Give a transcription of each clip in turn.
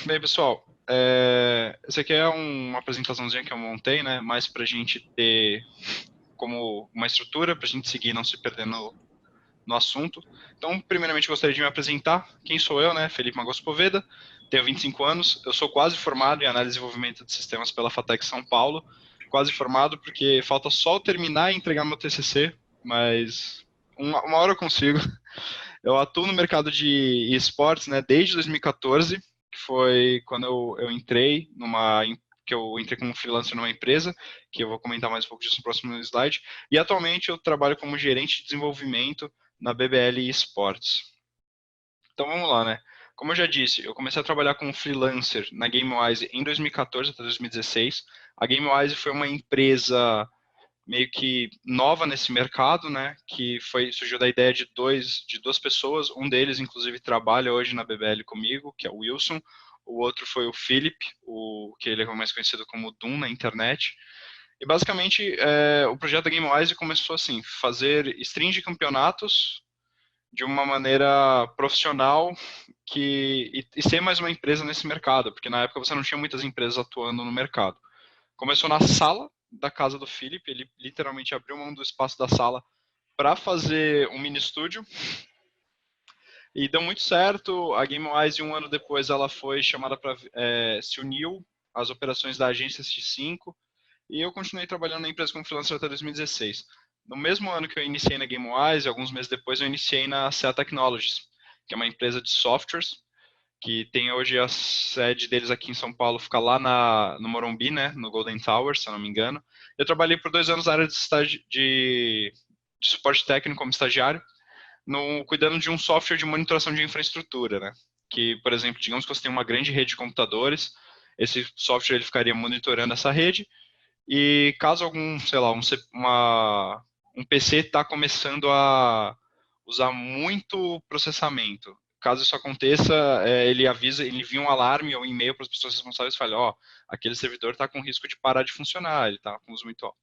Bem, pessoal, essa aqui é uma apresentaçãozinha que eu montei, né? Mais para a gente ter como uma estrutura, para a gente seguir e não se perder no assunto. Então, primeiramente, gostaria de me apresentar. Quem sou eu, né? Felipe Magos Poveda, tenho 25 anos, eu sou quase formado em análise e desenvolvimento de sistemas pela FATEC São Paulo. Quase formado porque falta só eu terminar e entregar meu TCC, mas uma hora eu consigo. Eu atuo no mercado de esportes, né, desde 2014, que foi quando eu entrei que eu entrei como freelancer numa empresa, que eu vou comentar mais um pouco disso no próximo slide, e atualmente eu trabalho como gerente de desenvolvimento na BBL Esportes. Então vamos lá, né? Como eu já disse, eu comecei a trabalhar como freelancer na GameWise em 2014 até 2016. A GameWise foi uma empresa meio que nova nesse mercado, né? Que surgiu da ideia de duas pessoas. Um deles, inclusive, trabalha hoje na BBL comigo, que é o Wilson. O outro foi o Philip, que ele é mais conhecido como Doom na internet. E basicamente, o projeto da GameWise começou assim, fazer stream de campeonatos de uma maneira profissional e ser mais uma empresa nesse mercado, porque na época você não tinha muitas empresas atuando no mercado. Começou na sala da casa do Philip, ele literalmente abriu mão do espaço da sala para fazer um mini estúdio e deu muito certo. A GameWise, um ano depois, ela foi chamada para se uniu às operações da agência X5 e eu continuei trabalhando na empresa como freelancer até 2016. No mesmo ano que eu iniciei na GameWise, alguns meses depois eu iniciei na CA Technologies, que é uma empresa de softwares que tem hoje a sede deles aqui em São Paulo, fica lá no Morumbi, né, no Golden Tower, se eu não me engano. Eu trabalhei por 2 anos na área de suporte técnico como estagiário, cuidando de um software de monitoração de infraestrutura, né, que, por exemplo, digamos que você tem uma grande rede de computadores, esse software ele ficaria monitorando essa rede, e caso algum, sei lá, um PC está começando a usar muito processamento, caso isso aconteça, ele avisa, ele envia um alarme ou um e-mail para as pessoas responsáveis e fala, ó, aquele servidor está com risco de parar de funcionar, ele está com uso muito alto.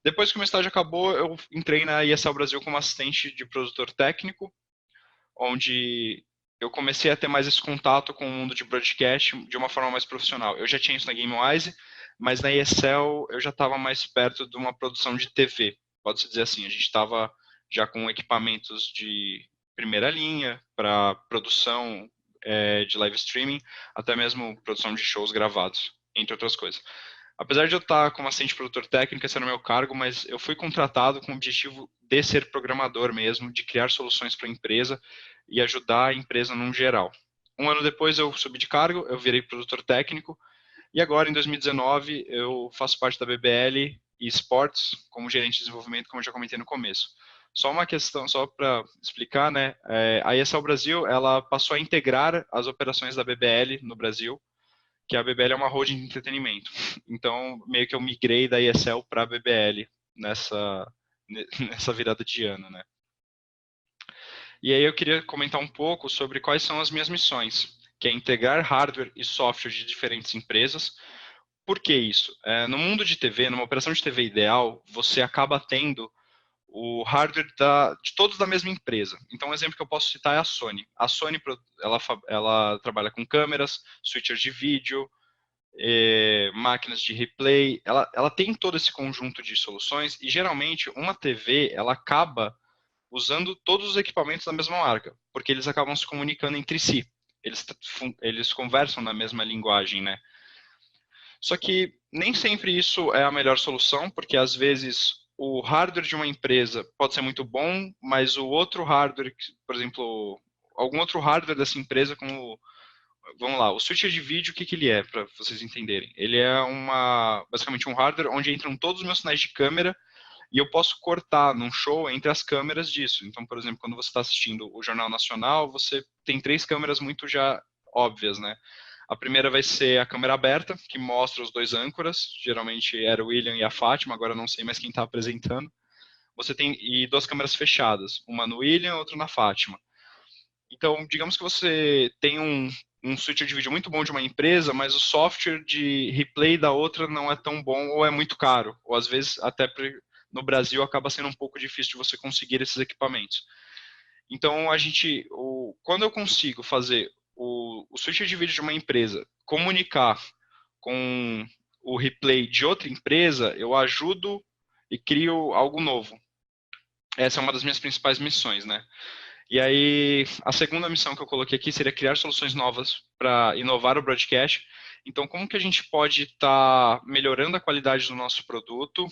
Depois que o meu estágio acabou, eu entrei na ESL Brasil como assistente de produtor técnico, onde eu comecei a ter mais esse contato com o mundo de broadcast de uma forma mais profissional. Eu já tinha isso na GameWise, mas na ESL eu já estava mais perto de uma produção de TV, pode-se dizer assim. A gente estava já com equipamentos de primeira linha para produção de live streaming, até mesmo produção de shows gravados, entre outras coisas. Apesar de eu estar como assistente produtor técnico, esse era o meu cargo, mas eu fui contratado com o objetivo de ser programador mesmo, de criar soluções para a empresa e ajudar a empresa num geral. Um ano depois eu subi de cargo, eu virei produtor técnico e agora em 2019 eu faço parte da BBL e Esportes como gerente de desenvolvimento, como eu já comentei no começo. Só uma questão, só para explicar, né? A ESL Brasil, ela passou a integrar as operações da BBL no Brasil, que a BBL é uma holding de entretenimento. Então, meio que eu migrei da ESL para a BBL nessa virada de ano, né? E aí eu queria comentar um pouco sobre quais são as minhas missões, que é integrar hardware e software de diferentes empresas. Por que isso? No mundo de TV, numa operação de TV ideal, você acaba tendo o hardware de todos da mesma empresa. Então, um exemplo que eu posso citar é a Sony. A Sony, ela trabalha com câmeras, switchers de vídeo, máquinas de replay, ela tem todo esse conjunto de soluções e geralmente uma TV ela acaba usando todos os equipamentos da mesma marca, porque eles acabam se comunicando entre si. Eles conversam na mesma linguagem, né? Só que nem sempre isso é a melhor solução, porque às vezes o hardware de uma empresa pode ser muito bom, mas o outro hardware, por exemplo, algum outro hardware dessa empresa, como vamos lá, o switcher de vídeo, o que ele é, para vocês entenderem? Ele é basicamente um hardware onde entram todos os meus sinais de câmera e eu posso cortar num show entre as câmeras disso. Então, por exemplo, quando você está assistindo o Jornal Nacional, você tem 3 câmeras muito já óbvias, né? A primeira vai ser a câmera aberta, que mostra os 2 âncoras, geralmente era o William e a Fátima, agora não sei mais quem está apresentando. Você tem 2 câmeras fechadas, uma no William, outra na Fátima. Então, digamos que você tem um switcher de vídeo muito bom de uma empresa, mas o software de replay da outra não é tão bom ou é muito caro, ou às vezes até no Brasil acaba sendo um pouco difícil de você conseguir esses equipamentos. Então, quando eu consigo fazer o switcher de vídeo de uma empresa comunicar com o replay de outra empresa, eu ajudo e crio algo novo. Essa é uma das minhas principais missões, né? E aí, a segunda missão que eu coloquei aqui seria criar soluções novas para inovar o broadcast. Então, como que a gente pode estar melhorando a qualidade do nosso produto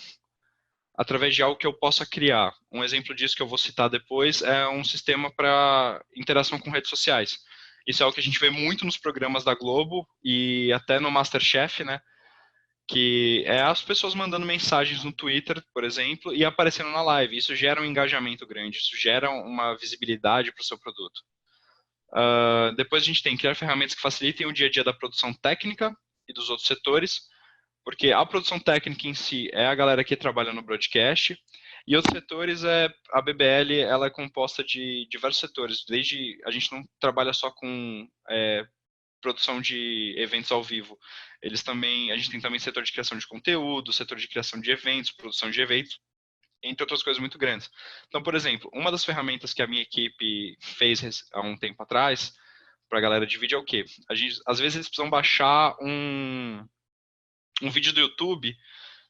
através de algo que eu possa criar? Um exemplo disso que eu vou citar depois é um sistema para interação com redes sociais. Isso é algo que a gente vê muito nos programas da Globo e até no MasterChef, né? Que é as pessoas mandando mensagens no Twitter, por exemplo, e aparecendo na live. Isso gera um engajamento grande, isso gera uma visibilidade para o seu produto. Depois a gente tem que criar ferramentas que facilitem o dia a dia da produção técnica e dos outros setores, porque a produção técnica em si é a galera que trabalha no broadcast, e outros setores, a BBL ela é composta de diversos setores, desde a gente não trabalha só com produção de eventos ao vivo. A gente tem também setor de criação de conteúdo, setor de criação de eventos, produção de eventos, entre outras coisas muito grandes. Então, por exemplo, uma das ferramentas que a minha equipe fez há um tempo atrás, para a galera de vídeo, é o quê? Às vezes eles precisam baixar um vídeo do YouTube,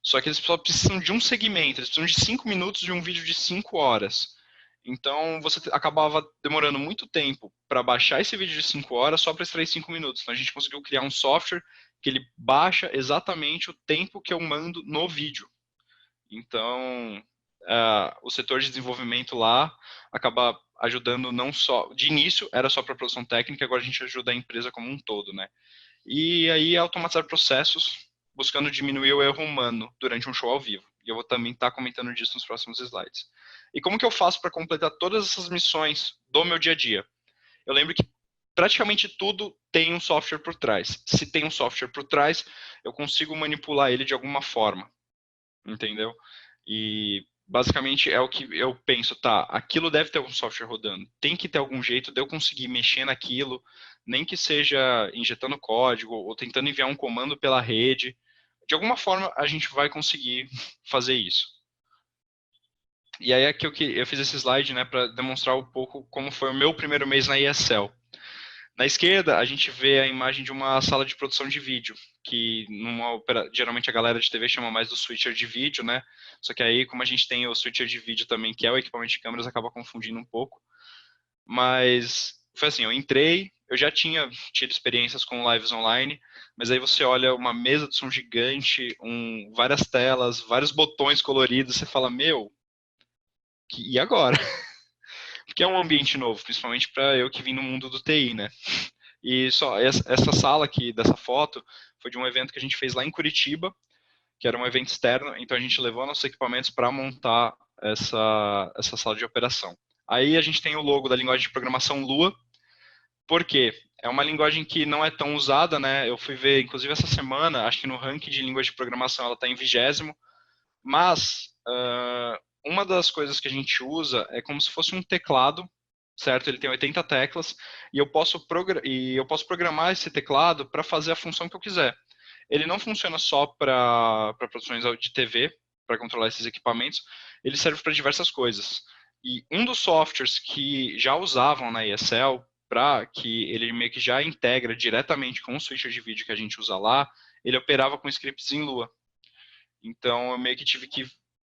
só que eles só precisam de um segmento, eles precisam de 5 minutos de um vídeo de 5 horas. Então, você acabava demorando muito tempo para baixar esse vídeo de 5 horas só para extrair 5 minutos. Então, a gente conseguiu criar um software que ele baixa exatamente o tempo que eu mando no vídeo. Então, o setor de desenvolvimento lá acaba ajudando não só... De início, era só para produção técnica, agora a gente ajuda a empresa como um todo, né? E aí, automatizar processos, buscando diminuir o erro humano durante um show ao vivo. E eu vou também estar comentando disso nos próximos slides. E como que eu faço para completar todas essas missões do meu dia a dia? Eu lembro que praticamente tudo tem um software por trás. Se tem um software por trás, eu consigo manipular ele de alguma forma, entendeu? E basicamente é o que eu penso, tá, aquilo deve ter algum software rodando. Tem que ter algum jeito de eu conseguir mexer naquilo, nem que seja injetando código ou tentando enviar um comando pela rede. De alguma forma, a gente vai conseguir fazer isso. E aí é que eu fiz esse slide, né, para demonstrar um pouco como foi o meu primeiro mês na ESL. Na esquerda, a gente vê a imagem de uma sala de produção de vídeo, que geralmente a galera de TV chama mais do switcher de vídeo, né? Só que aí, como a gente tem o switcher de vídeo também, que é o equipamento de câmeras, acaba confundindo um pouco. Mas foi assim, eu entrei, eu já tinha tido experiências com lives online, mas aí você olha uma mesa de som gigante, várias telas, vários botões coloridos, você fala, meu, e agora? Porque é um ambiente novo, principalmente para eu que vim no mundo do TI, né? E só essa sala aqui, dessa foto, foi de um evento que a gente fez lá em Curitiba, que era um evento externo, então a gente levou nossos equipamentos para montar essa sala de operação. Aí a gente tem o logo da linguagem de programação Lua, porque é uma linguagem que não é tão usada, né? Eu fui ver, inclusive essa semana, acho que no ranking de línguas de programação ela está em 20º, mas uma das coisas que a gente usa é como se fosse um teclado, certo? Ele tem 80 teclas e eu posso programar esse teclado para fazer a função que eu quiser. Ele não funciona só para produções de TV, para controlar esses equipamentos, ele serve para diversas coisas. E um dos softwares que já usavam na ESL, que ele meio que já integra diretamente com o switcher de vídeo que a gente usa lá, ele operava com scripts em Lua. Então, eu meio que tive que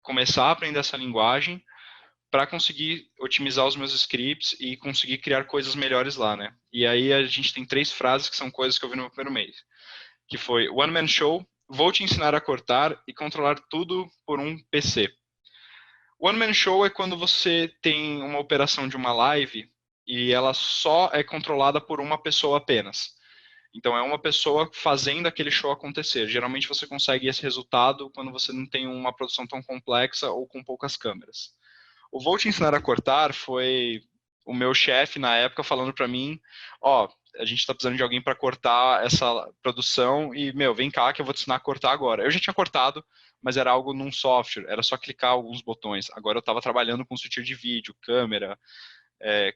começar a aprender essa linguagem para conseguir otimizar os meus scripts e conseguir criar coisas melhores lá, né? E aí a gente tem 3 frases que são coisas que eu vi no meu primeiro mês, que foi One Man Show, vou te ensinar a cortar e controlar tudo por um PC. One Man Show é quando você tem uma operação de uma live e ela só é controlada por uma pessoa apenas. Então, é uma pessoa fazendo aquele show acontecer. Geralmente, você consegue esse resultado quando você não tem uma produção tão complexa ou com poucas câmeras. O Vou Te Ensinar a Cortar foi o meu chefe, na época, falando para mim, ó, a gente está precisando de alguém para cortar essa produção e, meu, vem cá que eu vou te ensinar a cortar agora. Eu já tinha cortado, mas era algo num software, era só clicar alguns botões. Agora eu estava trabalhando com switcher de vídeo, câmera,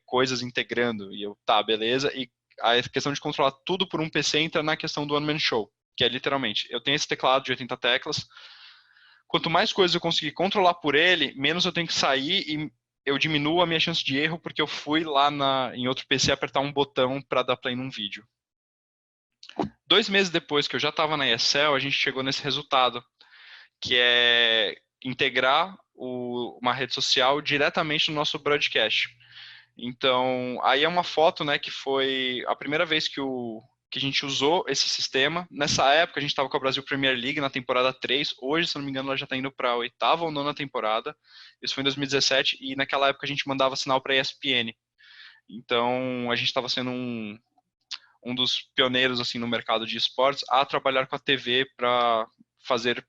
coisas integrando, e eu, tá, beleza, e a questão de controlar tudo por um PC entra na questão do One Man Show, que é literalmente, eu tenho esse teclado de 80 teclas, quanto mais coisas eu conseguir controlar por ele, menos eu tenho que sair e eu diminuo a minha chance de erro porque eu fui lá em outro PC apertar um botão para dar play num vídeo. 2 meses depois que eu já estava na ESL, a gente chegou nesse resultado, que é integrar uma rede social diretamente no nosso broadcast. Então, aí é uma foto, né, que foi a primeira vez que a gente usou esse sistema. Nessa época, a gente estava com a Brasil Premier League na temporada 3. Hoje, se não me engano, ela já está indo para a 8ª ou 9ª temporada. Isso foi em 2017, e naquela época a gente mandava sinal para a ESPN. Então, a gente estava sendo um dos pioneiros assim no mercado de esportes a trabalhar com a TV para fazer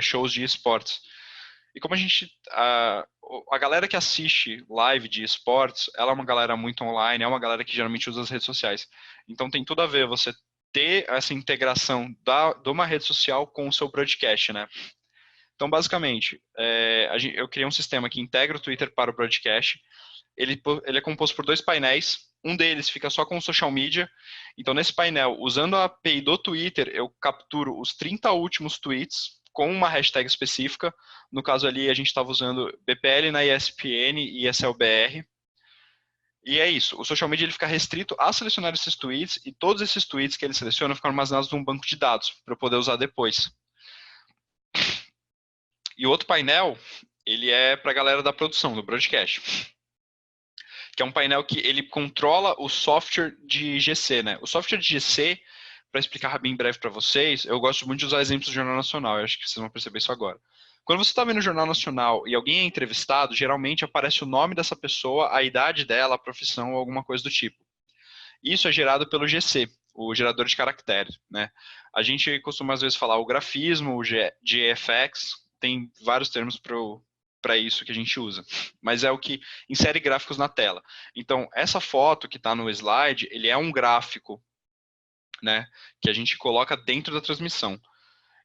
shows de esportes. E como a galera que assiste live de esportes, ela é uma galera muito online, é uma galera que geralmente usa as redes sociais. Então tem tudo a ver você ter essa integração de uma rede social com o seu broadcast, né? Então, basicamente, eu criei um sistema que integra o Twitter para o broadcast. Ele é composto por 2 painéis. Um deles fica só com o social media. Então, nesse painel, usando a API do Twitter, eu capturo os 30 últimos tweets com uma hashtag específica. No caso ali, a gente estava usando BPL na ESPN e ESLBR. E é isso. O social media ele fica restrito a selecionar esses tweets, e todos esses tweets que ele seleciona ficam armazenados num banco de dados para eu poder usar depois. E o outro painel, ele é para a galera da produção, do broadcast, que é um painel que ele controla o software de GC, né? O software de GC, para explicar bem breve para vocês, eu gosto muito de usar exemplos do Jornal Nacional, eu acho que vocês vão perceber isso agora. Quando você está vendo o Jornal Nacional e alguém é entrevistado, geralmente aparece o nome dessa pessoa, a idade dela, a profissão ou alguma coisa do tipo. Isso é gerado pelo GC, o gerador de caracteres, né? A gente costuma às vezes falar o grafismo, o GFX, tem vários termos para isso que a gente usa, mas é o que insere gráficos na tela. Então, essa foto que está no slide, ele é um gráfico, né, que a gente coloca dentro da transmissão.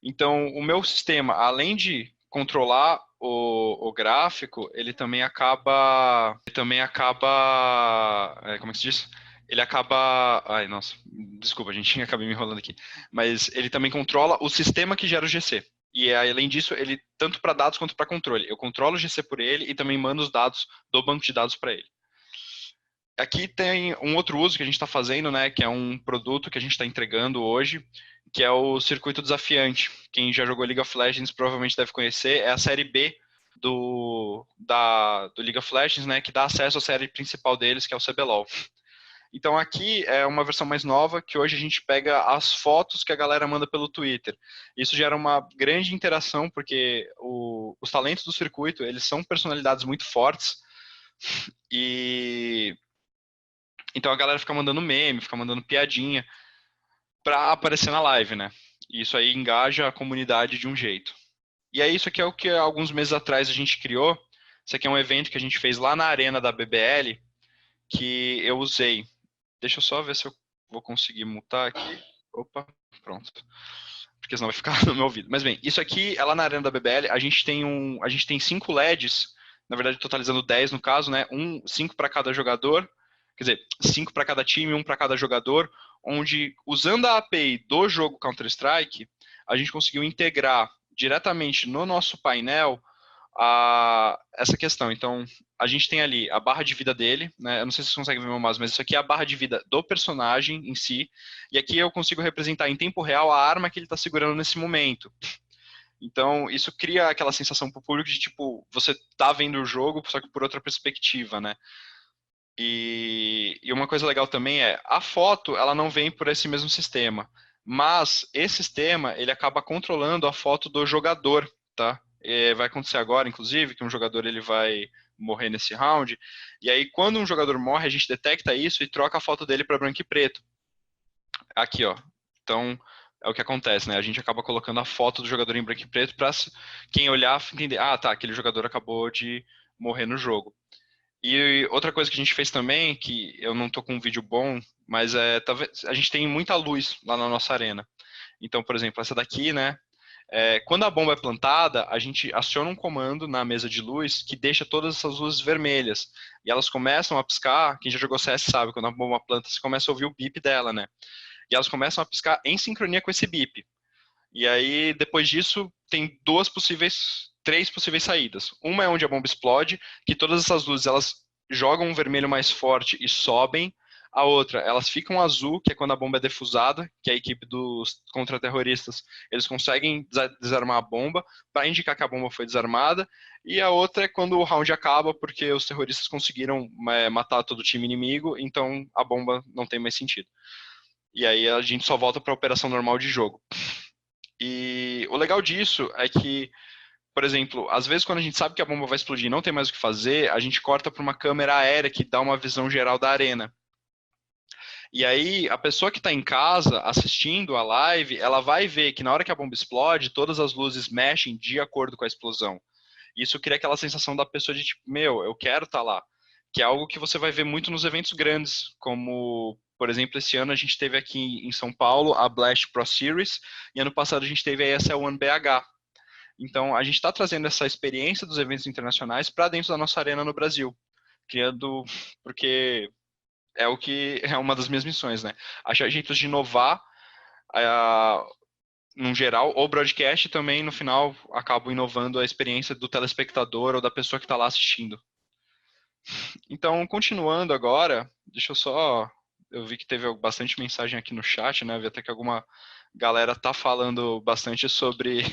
Então, o meu sistema, além de controlar o gráfico, como é que se diz? Ele acaba, ai, nossa, desculpa, a gente acabei me enrolando aqui, mas ele também controla o sistema que gera o GC. E além disso, ele tanto para dados quanto para controle. Eu controlo o GC por ele e também mando os dados do banco de dados para ele. Aqui tem um outro uso que a gente está fazendo, né, que é um produto que a gente está entregando hoje, que é o Circuito Desafiante. Quem já jogou League of Legends provavelmente deve conhecer, é a série B do League of Legends, né, que dá acesso à série principal deles, que é o CBLOL. Então aqui é uma versão mais nova, que hoje a gente pega as fotos que a galera manda pelo Twitter. Isso gera uma grande interação, porque os talentos do circuito, eles são personalidades muito fortes, e então a galera fica mandando meme, fica mandando piadinha pra aparecer na live, né? E isso aí engaja a comunidade de um jeito. E aí isso aqui é o que alguns meses atrás a gente criou. Isso aqui é um evento que a gente fez lá na arena da BBL, que eu usei. Deixa eu só ver se eu vou conseguir mutar aqui. Opa, pronto. Porque senão vai ficar no meu ouvido. Mas bem, isso aqui é lá na arena da BBL. A gente tem 5 LEDs, na verdade totalizando 10 no caso, né? 5 para cada jogador. Quer dizer, 5 para cada time, 1 para cada jogador, onde, usando a API do jogo Counter-Strike, a gente conseguiu integrar diretamente no nosso painel essa questão. Então, a gente tem ali a barra de vida dele, né? Eu não sei se vocês conseguem ver meu mouse, mas isso aqui é a barra de vida do personagem em si, e aqui eu consigo representar em tempo real a arma que ele está segurando nesse momento. Então, isso cria aquela sensação para o público de, tipo, você tá vendo o jogo, só que por outra perspectiva, né? E uma coisa legal também é, a foto, ela não vem por esse mesmo sistema, mas esse sistema, ele acaba controlando a foto do jogador, tá? Vai acontecer agora, inclusive, que um jogador ele vai morrer nesse round, e aí quando um jogador morre, a gente detecta isso e troca a foto dele para branco e preto. Aqui, ó. Então, é o que acontece, né? A gente acaba colocando a foto do jogador em branco e preto para quem olhar entender, ah, tá, aquele jogador acabou de morrer no jogo. E outra coisa que a gente fez também, que eu não tô com um vídeo bom, mas talvez a gente tem muita luz lá na nossa arena. Então, por exemplo, essa daqui, né? Quando a bomba é plantada, a gente aciona um comando na mesa de luz que deixa todas essas luzes vermelhas. E elas começam a piscar, quem já jogou CS sabe, quando a bomba planta, você começa a ouvir o bip dela, né? E elas começam a piscar em sincronia com esse bip. E aí, depois disso, tem três possíveis saídas. Uma é onde a bomba explode, que todas essas luzes elas jogam um vermelho mais forte e sobem. A outra, elas ficam azul, que é quando a bomba é defusada, que é a equipe dos contra-terroristas, eles conseguem desarmar a bomba para indicar que a bomba foi desarmada. E a outra é quando o round acaba, porque os terroristas conseguiram matar todo o time inimigo, então a bomba não tem mais sentido. E aí a gente só volta para a operação normal de jogo. E o legal disso é que, por exemplo, às vezes quando a gente sabe que a bomba vai explodir e não tem mais o que fazer, a gente corta para uma câmera aérea que dá uma visão geral da arena. E aí, a pessoa que está em casa assistindo a live, ela vai ver que na hora que a bomba explode, todas as luzes mexem de acordo com a explosão. Isso cria aquela sensação da pessoa de tipo, meu, eu quero estar lá. Que é algo que você vai ver muito nos eventos grandes, como, por exemplo, esse ano a gente teve aqui em São Paulo a Blast Pro Series, e ano passado a gente teve a ESL One BH. Então, a gente está trazendo essa experiência dos eventos internacionais para dentro da nossa arena no Brasil, criando, porque é o que é uma das minhas missões, né? Achar jeitos de inovar, no geral, o broadcast também, no final, acabo inovando a experiência do telespectador ou da pessoa que está lá assistindo. Então, continuando agora, deixa eu só... Eu vi que teve bastante mensagem aqui no chat, né? Eu vi até que alguma galera tá falando bastante sobre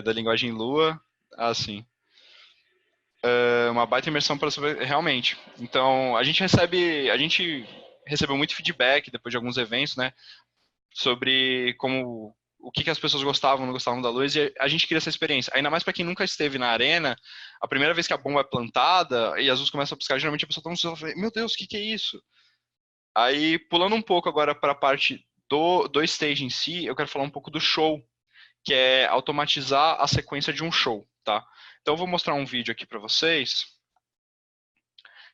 da linguagem Lua. Assim, uma baita imersão para saber realmente. Então, a gente recebeu muito feedback depois de alguns eventos, né, sobre como o que as pessoas gostavam, não gostavam da luz, e a gente queria essa experiência. Ainda mais para quem nunca esteve na arena, a primeira vez que a bomba é plantada e as luzes começam a piscar, geralmente a pessoa está no fala, meu Deus, o que é isso? Aí, pulando um pouco agora para a parte do stage em si, eu quero falar um pouco do show, que é automatizar a sequência de um show, tá? Então, eu vou mostrar um vídeo aqui para vocês,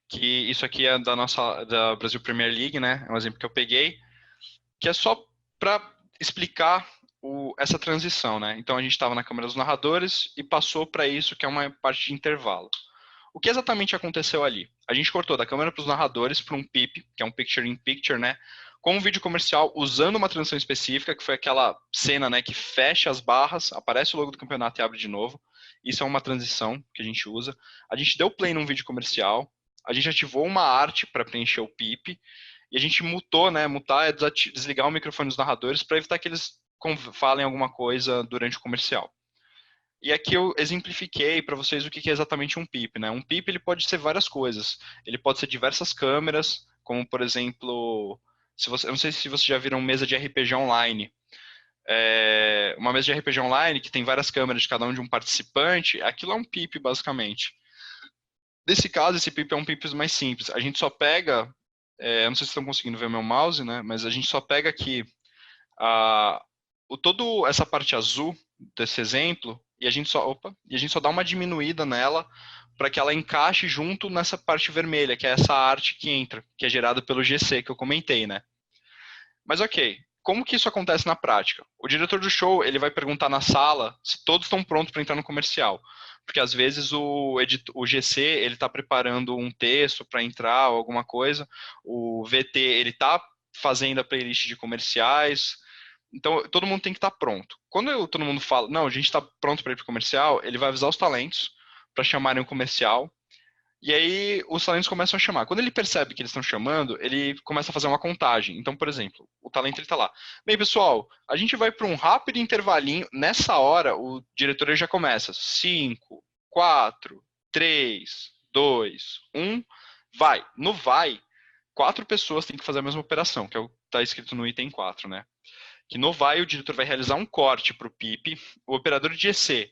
que isso aqui é da Brasil Premier League, né? É um exemplo que eu peguei, que é só para explicar essa transição, né? Então a gente estava na câmera dos narradores e passou para isso que é uma parte de intervalo. O que exatamente aconteceu ali? A gente cortou da câmera para os narradores para um PIP, que é um Picture in Picture, né? Com um vídeo comercial usando uma transição específica, que foi aquela cena, né, que fecha as barras, aparece o logo do campeonato e abre de novo. Isso é uma transição que a gente usa. A gente deu play num vídeo comercial, a gente ativou uma arte para preencher o PIP, e a gente mutou, né? Mutar é desligar o microfone dos narradores para evitar que eles falem alguma coisa durante o comercial. E aqui eu exemplifiquei para vocês o que é exatamente um PIP, né? Um PIP ele pode ser várias coisas. Ele pode ser diversas câmeras, como por exemplo, eu não sei se vocês já viram mesa de RPG online. Uma mesa de RPG online que tem várias câmeras de cada um de um participante, aquilo é um PIP basicamente. Nesse caso, esse PIP é um PIP mais simples. A gente só pega, eu não sei se estão conseguindo ver meu mouse, né? Mas a gente só pega aqui toda essa parte azul desse exemplo e a gente só dá uma diminuída nela para que ela encaixe junto nessa parte vermelha, que é essa arte que entra, que é gerada pelo GC que eu comentei, né? Mas ok, como que isso acontece na prática? O diretor do show ele vai perguntar na sala se todos estão prontos para entrar no comercial, porque às vezes o GC ele está preparando um texto para entrar ou alguma coisa, o VT ele está fazendo a playlist de comerciais. Então, todo mundo tem que estar pronto. Quando todo mundo fala, não, a gente está pronto para ir para o comercial, ele vai avisar os talentos para chamarem o comercial. E aí, os talentos começam a chamar. Quando ele percebe que eles estão chamando, ele começa a fazer uma contagem. Então, por exemplo, o talento ele está lá. Bem, pessoal, a gente vai para um rápido intervalinho. Nessa hora, o diretor ele já começa. 5, 4, 3, 2, 1, vai. No vai, 4 pessoas têm que fazer a mesma operação, que é o que está escrito no item 4, né? Que no vai o diretor vai realizar um corte para o PIP, o operador de GC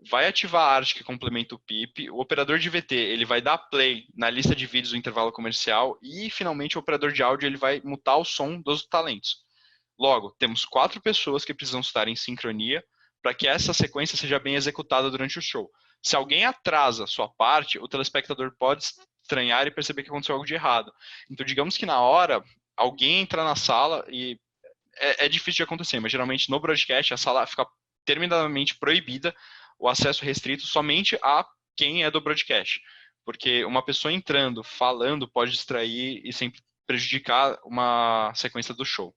vai ativar a arte que complementa o PIP, o operador de VT ele vai dar play na lista de vídeos do intervalo comercial e finalmente o operador de áudio ele vai mutar o som dos talentos. Logo, temos 4 pessoas que precisam estar em sincronia para que essa sequência seja bem executada durante o show. Se alguém atrasa sua parte, o telespectador pode estranhar e perceber que aconteceu algo de errado. Então, digamos que na hora, alguém entra na sala e é difícil de acontecer, mas geralmente no broadcast a sala fica terminantemente proibida, o acesso restrito somente a quem é do broadcast. Porque uma pessoa entrando, falando, pode distrair e sempre prejudicar uma sequência do show.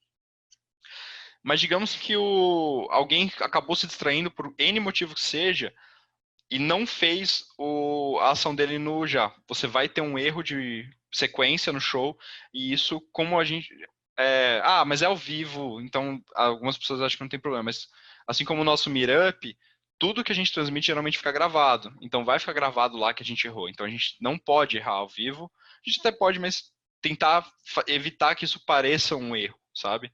Mas digamos que alguém acabou se distraindo por N motivo que seja, e não fez a ação dele no já. Você vai ter um erro de sequência no show, e isso, como a gente... mas é ao vivo, então algumas pessoas acham que não tem problema, mas assim como o nosso Meetup, tudo que a gente transmite geralmente fica gravado, então vai ficar gravado lá que a gente errou, então a gente não pode errar ao vivo, a gente até pode, mas tentar evitar que isso pareça um erro, sabe?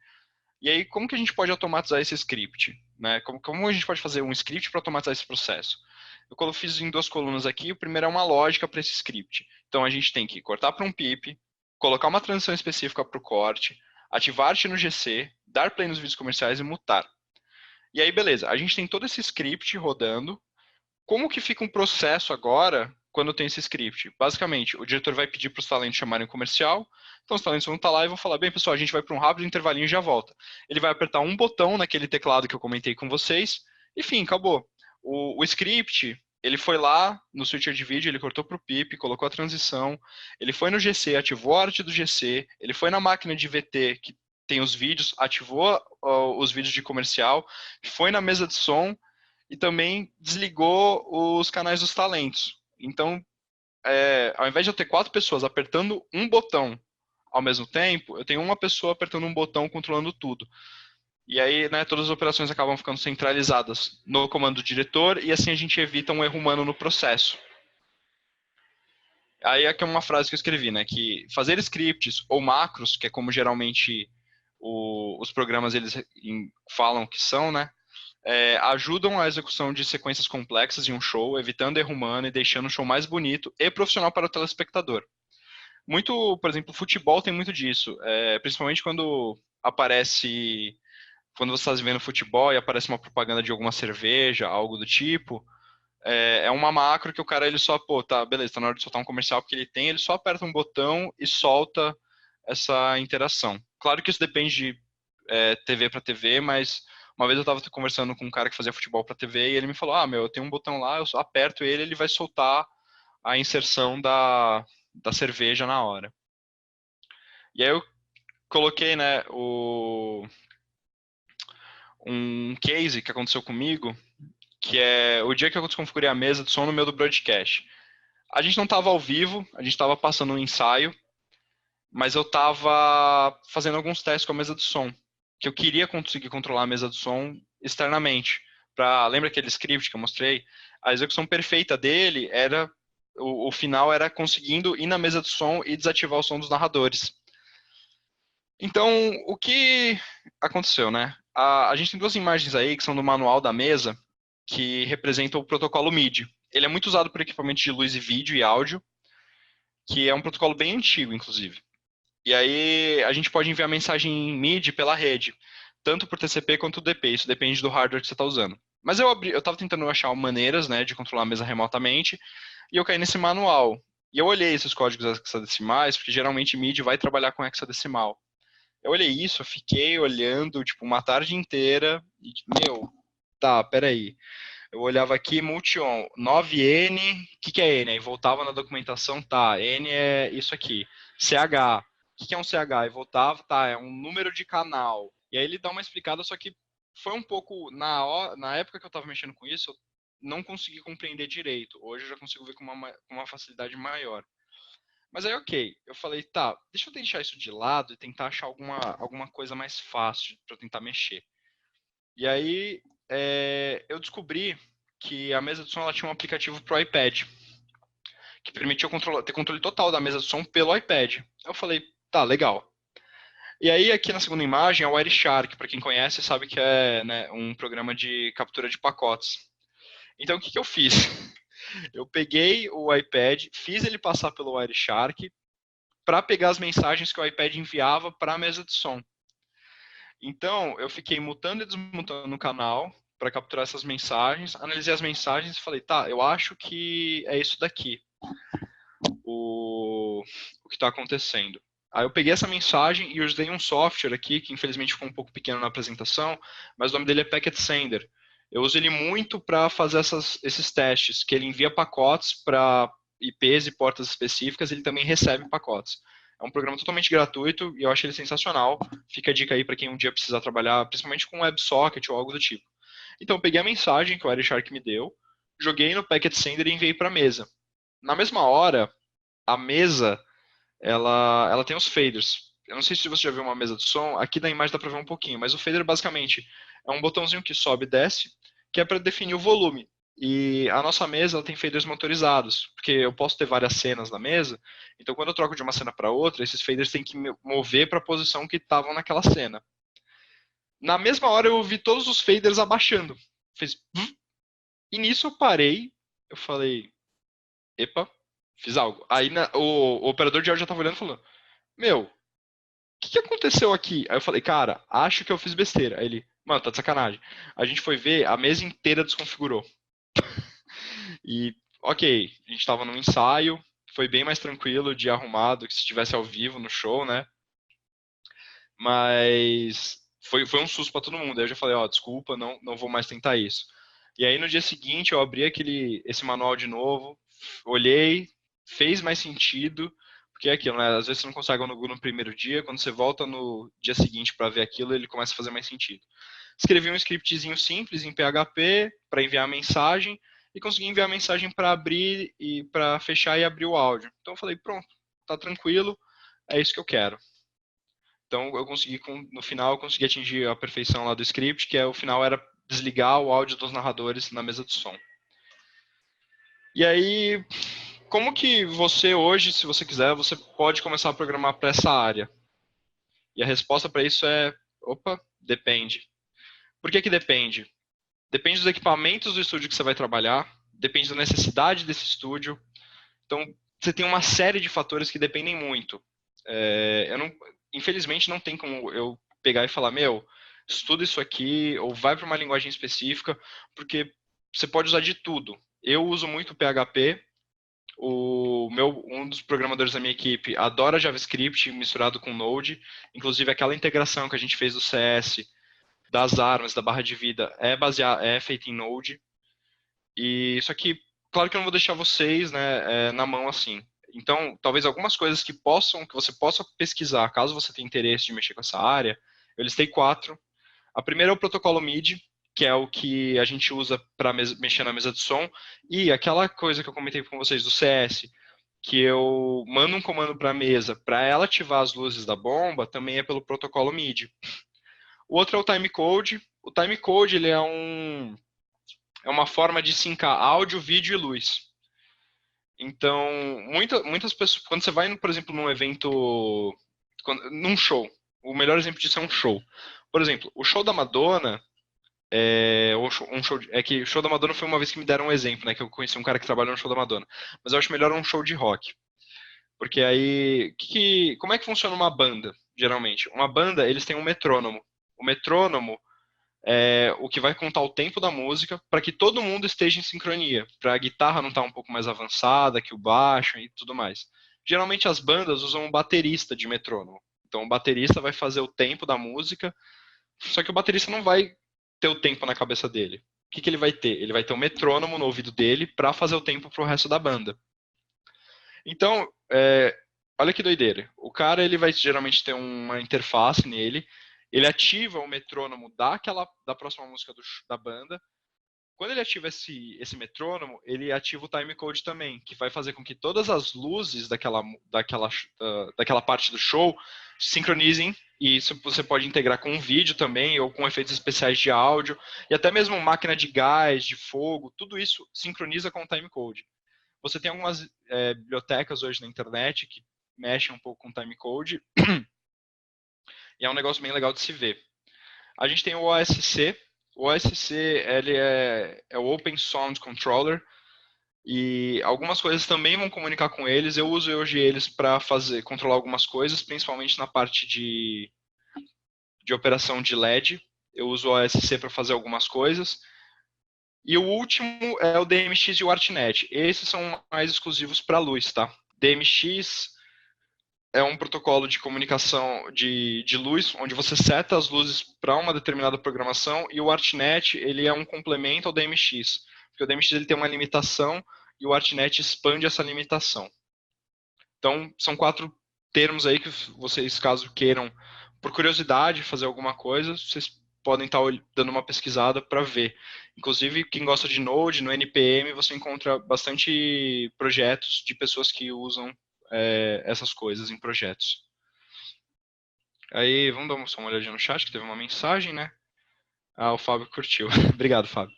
E aí, como que a gente pode automatizar esse script? Né? Como a gente pode fazer um script para automatizar esse processo? Eu fiz em 2 colunas aqui. O primeiro é uma lógica para esse script. Então, a gente tem que cortar para um pip, colocar uma transição específica para o corte, ativar arte no GC, dar play nos vídeos comerciais e mutar. E aí, beleza. A gente tem todo esse script rodando. Como que fica um processo agora quando tem esse script? Basicamente, o diretor vai pedir para os talentos chamarem o comercial, então os talentos vão estar lá e vão falar, bem, pessoal, a gente vai para um rápido intervalinho e já volta. Ele vai apertar um botão naquele teclado que eu comentei com vocês, e fim, acabou. O script, ele foi lá no switcher de vídeo, ele cortou para o pip, colocou a transição, ele foi no GC, ativou a arte do GC, ele foi na máquina de VT, que tem os vídeos, ativou os vídeos de comercial, foi na mesa de som, e também desligou os canais dos talentos. Então, ao invés de eu ter 4 pessoas apertando um botão ao mesmo tempo, eu tenho uma pessoa apertando um botão controlando tudo. E aí, né, todas as operações acabam ficando centralizadas no comando do diretor e assim a gente evita um erro humano no processo. Aí aqui é uma frase que eu escrevi, né, que fazer scripts ou macros, que é como geralmente os programas eles falam que são, né, ajudam a execução de sequências complexas em um show, evitando erro humano e deixando o show mais bonito e profissional para o telespectador. Muito, por exemplo, futebol tem muito disso, principalmente quando você está vendo futebol e aparece uma propaganda de alguma cerveja, algo do tipo, é uma macro que o cara, ele só, pô, tá, beleza, tá na hora de soltar um comercial, porque ele só aperta um botão e solta essa interação. Claro que isso depende de TV para TV, mas uma vez eu estava conversando com um cara que fazia futebol para TV e ele me falou, meu, eu tenho um botão lá, eu só aperto ele, ele vai soltar a inserção da cerveja na hora. E aí eu coloquei, né, um case que aconteceu comigo, que é o dia que eu desconfigurei a mesa de som no meu do broadcast. A gente não estava ao vivo, a gente estava passando um ensaio, mas eu estava fazendo alguns testes com a mesa de som, que eu queria conseguir controlar a mesa de som externamente. Lembra aquele script que eu mostrei? A execução perfeita dele era, o final era conseguindo ir na mesa de som e desativar o som dos narradores. Então, o que aconteceu, né? A gente tem 2 imagens aí que são do manual da mesa, que representam o protocolo MIDI. Ele é muito usado por equipamentos de luz e vídeo e áudio, que é um protocolo bem antigo, inclusive. E aí a gente pode enviar mensagem MIDI pela rede, tanto por TCP quanto DP, isso depende do hardware que você está usando. Mas eu estava tentando achar maneiras, né, de controlar a mesa remotamente, e eu caí nesse manual. E eu olhei esses códigos hexadecimais, porque geralmente MIDI vai trabalhar com hexadecimal. Eu olhei isso, eu fiquei olhando, tipo, uma tarde inteira, e, meu, tá, peraí. Eu olhava aqui, multi-on, 9N, o que é N? Aí voltava na documentação, tá, N é isso aqui. CH, o que é um CH? E voltava, tá, é um número de canal. E aí ele dá uma explicada, só que foi um pouco, na época que eu estava mexendo com isso, eu não consegui compreender direito. Hoje eu já consigo ver com uma facilidade maior. Mas aí, ok, eu falei, tá, deixa eu deixar isso de lado e tentar achar alguma coisa mais fácil para eu tentar mexer. E aí, eu descobri que a mesa de som ela tinha um aplicativo para o iPad, que permitia ter controle total da mesa de som pelo iPad. Eu falei, tá, legal. E aí, aqui na segunda imagem, é o Wireshark, para quem conhece, sabe que é, né, um programa de captura de pacotes. Então, o que eu fiz? Eu peguei o iPad, fiz ele passar pelo Wireshark para pegar as mensagens que o iPad enviava para a mesa de som. Então, eu fiquei mutando e desmutando o canal para capturar essas mensagens, analisei as mensagens e falei, tá, eu acho que é isso daqui, o que está acontecendo. Aí eu peguei essa mensagem e usei um software aqui, que infelizmente ficou um pouco pequeno na apresentação, mas o nome dele é Packet Sender. Eu uso ele muito para fazer esses testes, que ele envia pacotes para IPs e portas específicas, ele também recebe pacotes. É um programa totalmente gratuito e eu acho ele sensacional. Fica a dica aí para quem um dia precisar trabalhar, principalmente com WebSocket ou algo do tipo. Então eu peguei a mensagem que o Wireshark me deu, joguei no Packet Sender e enviei para a mesa. Na mesma hora, a mesa, ela tem os faders. Eu não sei se você já viu uma mesa de som, aqui na imagem dá para ver um pouquinho, mas o fader basicamente é um botãozinho que sobe e desce, que é para definir o volume. E a nossa mesa ela tem faders motorizados, porque eu posso ter várias cenas na mesa, então quando eu troco de uma cena para outra, esses faders têm que me mover para a posição que estavam naquela cena. Na mesma hora eu ouvi todos os faders abaixando. Fez... E nisso eu parei, eu falei, epa, fiz algo. Aí o operador de áudio já estava olhando e falou, meu, o que aconteceu aqui? Aí eu falei, cara, acho que eu fiz besteira. Aí ele, mano, tá de sacanagem. A gente foi ver, a mesa inteira desconfigurou. E, ok, a gente tava num ensaio, foi bem mais tranquilo de arrumar do que se estivesse ao vivo no show, né? Mas foi um susto pra todo mundo. Aí eu já falei, ó, desculpa, não vou mais tentar isso. E aí no dia seguinte eu abri esse manual de novo, olhei, fez mais sentido, porque é aquilo, né? Às vezes você não consegue no primeiro dia, quando você volta no dia seguinte para ver aquilo, ele começa a fazer mais sentido. Escrevi um scriptzinho simples em PHP para enviar a mensagem e consegui enviar a mensagem para abrir e para fechar e abrir o áudio. Então eu falei, pronto, tá tranquilo, é isso que eu quero. Então eu consegui, no final, eu consegui atingir a perfeição lá do script, que o final era desligar o áudio dos narradores na mesa de som. E aí, como que você hoje, se você quiser, você pode começar a programar para essa área? E a resposta para isso é, opa, depende. Por que que depende? Depende dos equipamentos do estúdio que você vai trabalhar, depende da necessidade desse estúdio. Então, você tem uma série de fatores que dependem muito. Eu não, infelizmente, não tem como eu pegar e falar, meu, estuda isso aqui, ou vai para uma linguagem específica, porque você pode usar de tudo. Eu uso muito PHP, um dos programadores da minha equipe adora JavaScript misturado com Node, inclusive aquela integração que a gente fez do CS, das armas, da barra de vida, é feita em Node. E isso aqui, claro que eu não vou deixar vocês, né, na mão assim. Então, talvez algumas coisas que você possa pesquisar, caso você tenha interesse de mexer com essa área, eu listei 4. A primeira é o protocolo MIDI, que é o que a gente usa para mexer na mesa de som, e aquela coisa que eu comentei com vocês do CS, que eu mando um comando para a mesa para ela ativar as luzes da bomba, também é pelo protocolo MIDI. O outro é o timecode. O timecode ele é uma forma de sincar áudio, vídeo e luz. Então, muitas pessoas, quando você vai, por exemplo, num evento, num show, o melhor exemplo disso é um show. Por exemplo, o show da Madonna, é que o show da Madonna foi uma vez que me deram um exemplo, né? Que eu conheci um cara que trabalhou no show da Madonna. Mas eu acho melhor um show de rock. Porque aí, como é que funciona uma banda, geralmente? Uma banda, eles têm um metrônomo. O metrônomo é o que vai contar o tempo da música para que todo mundo esteja em sincronia, para a guitarra não estar um pouco mais avançada que o baixo e tudo mais. Geralmente as bandas usam um baterista de metrônomo. Então o baterista vai fazer o tempo da música, só que o baterista não vai ter o tempo na cabeça dele. O que ele vai ter? Ele vai ter um metrônomo no ouvido dele para fazer o tempo para o resto da banda. Então, olha que doideira. O cara ele vai geralmente ter uma interface nele, ele ativa o metrônomo da próxima música da banda. Quando ele ativa esse metrônomo, ele ativa o timecode também, que vai fazer com que todas as luzes daquela parte do show se sincronizem. E isso você pode integrar com um vídeo também, ou com efeitos especiais de áudio, e até mesmo máquina de gás, de fogo, tudo isso sincroniza com o timecode. Você tem algumas bibliotecas hoje na internet que mexem um pouco com timecode, e é um negócio bem legal de se ver. A gente tem o OSC. O OSC ele é o Open Sound Controller, e algumas coisas também vão comunicar com eles. Eu uso hoje eles para controlar algumas coisas, principalmente na parte de operação de LED. Eu uso o OSC para fazer algumas coisas. E o último é o DMX e o ArtNet. Esses são mais exclusivos para luz, tá? DMX é um protocolo de comunicação de luz, onde você seta as luzes para uma determinada programação, e o ArtNet ele é um complemento ao DMX, porque o DMX ele tem uma limitação e o ArtNet expande essa limitação. Então, são 4 termos aí que vocês, caso queiram, por curiosidade, fazer alguma coisa, vocês podem estar dando uma pesquisada para ver. Inclusive, quem gosta de Node, no NPM, você encontra bastante projetos de pessoas que usam essas coisas em projetos. Aí, vamos dar só uma olhadinha no chat, que teve uma mensagem, né? Ah, o Fábio curtiu. Obrigado, Fábio.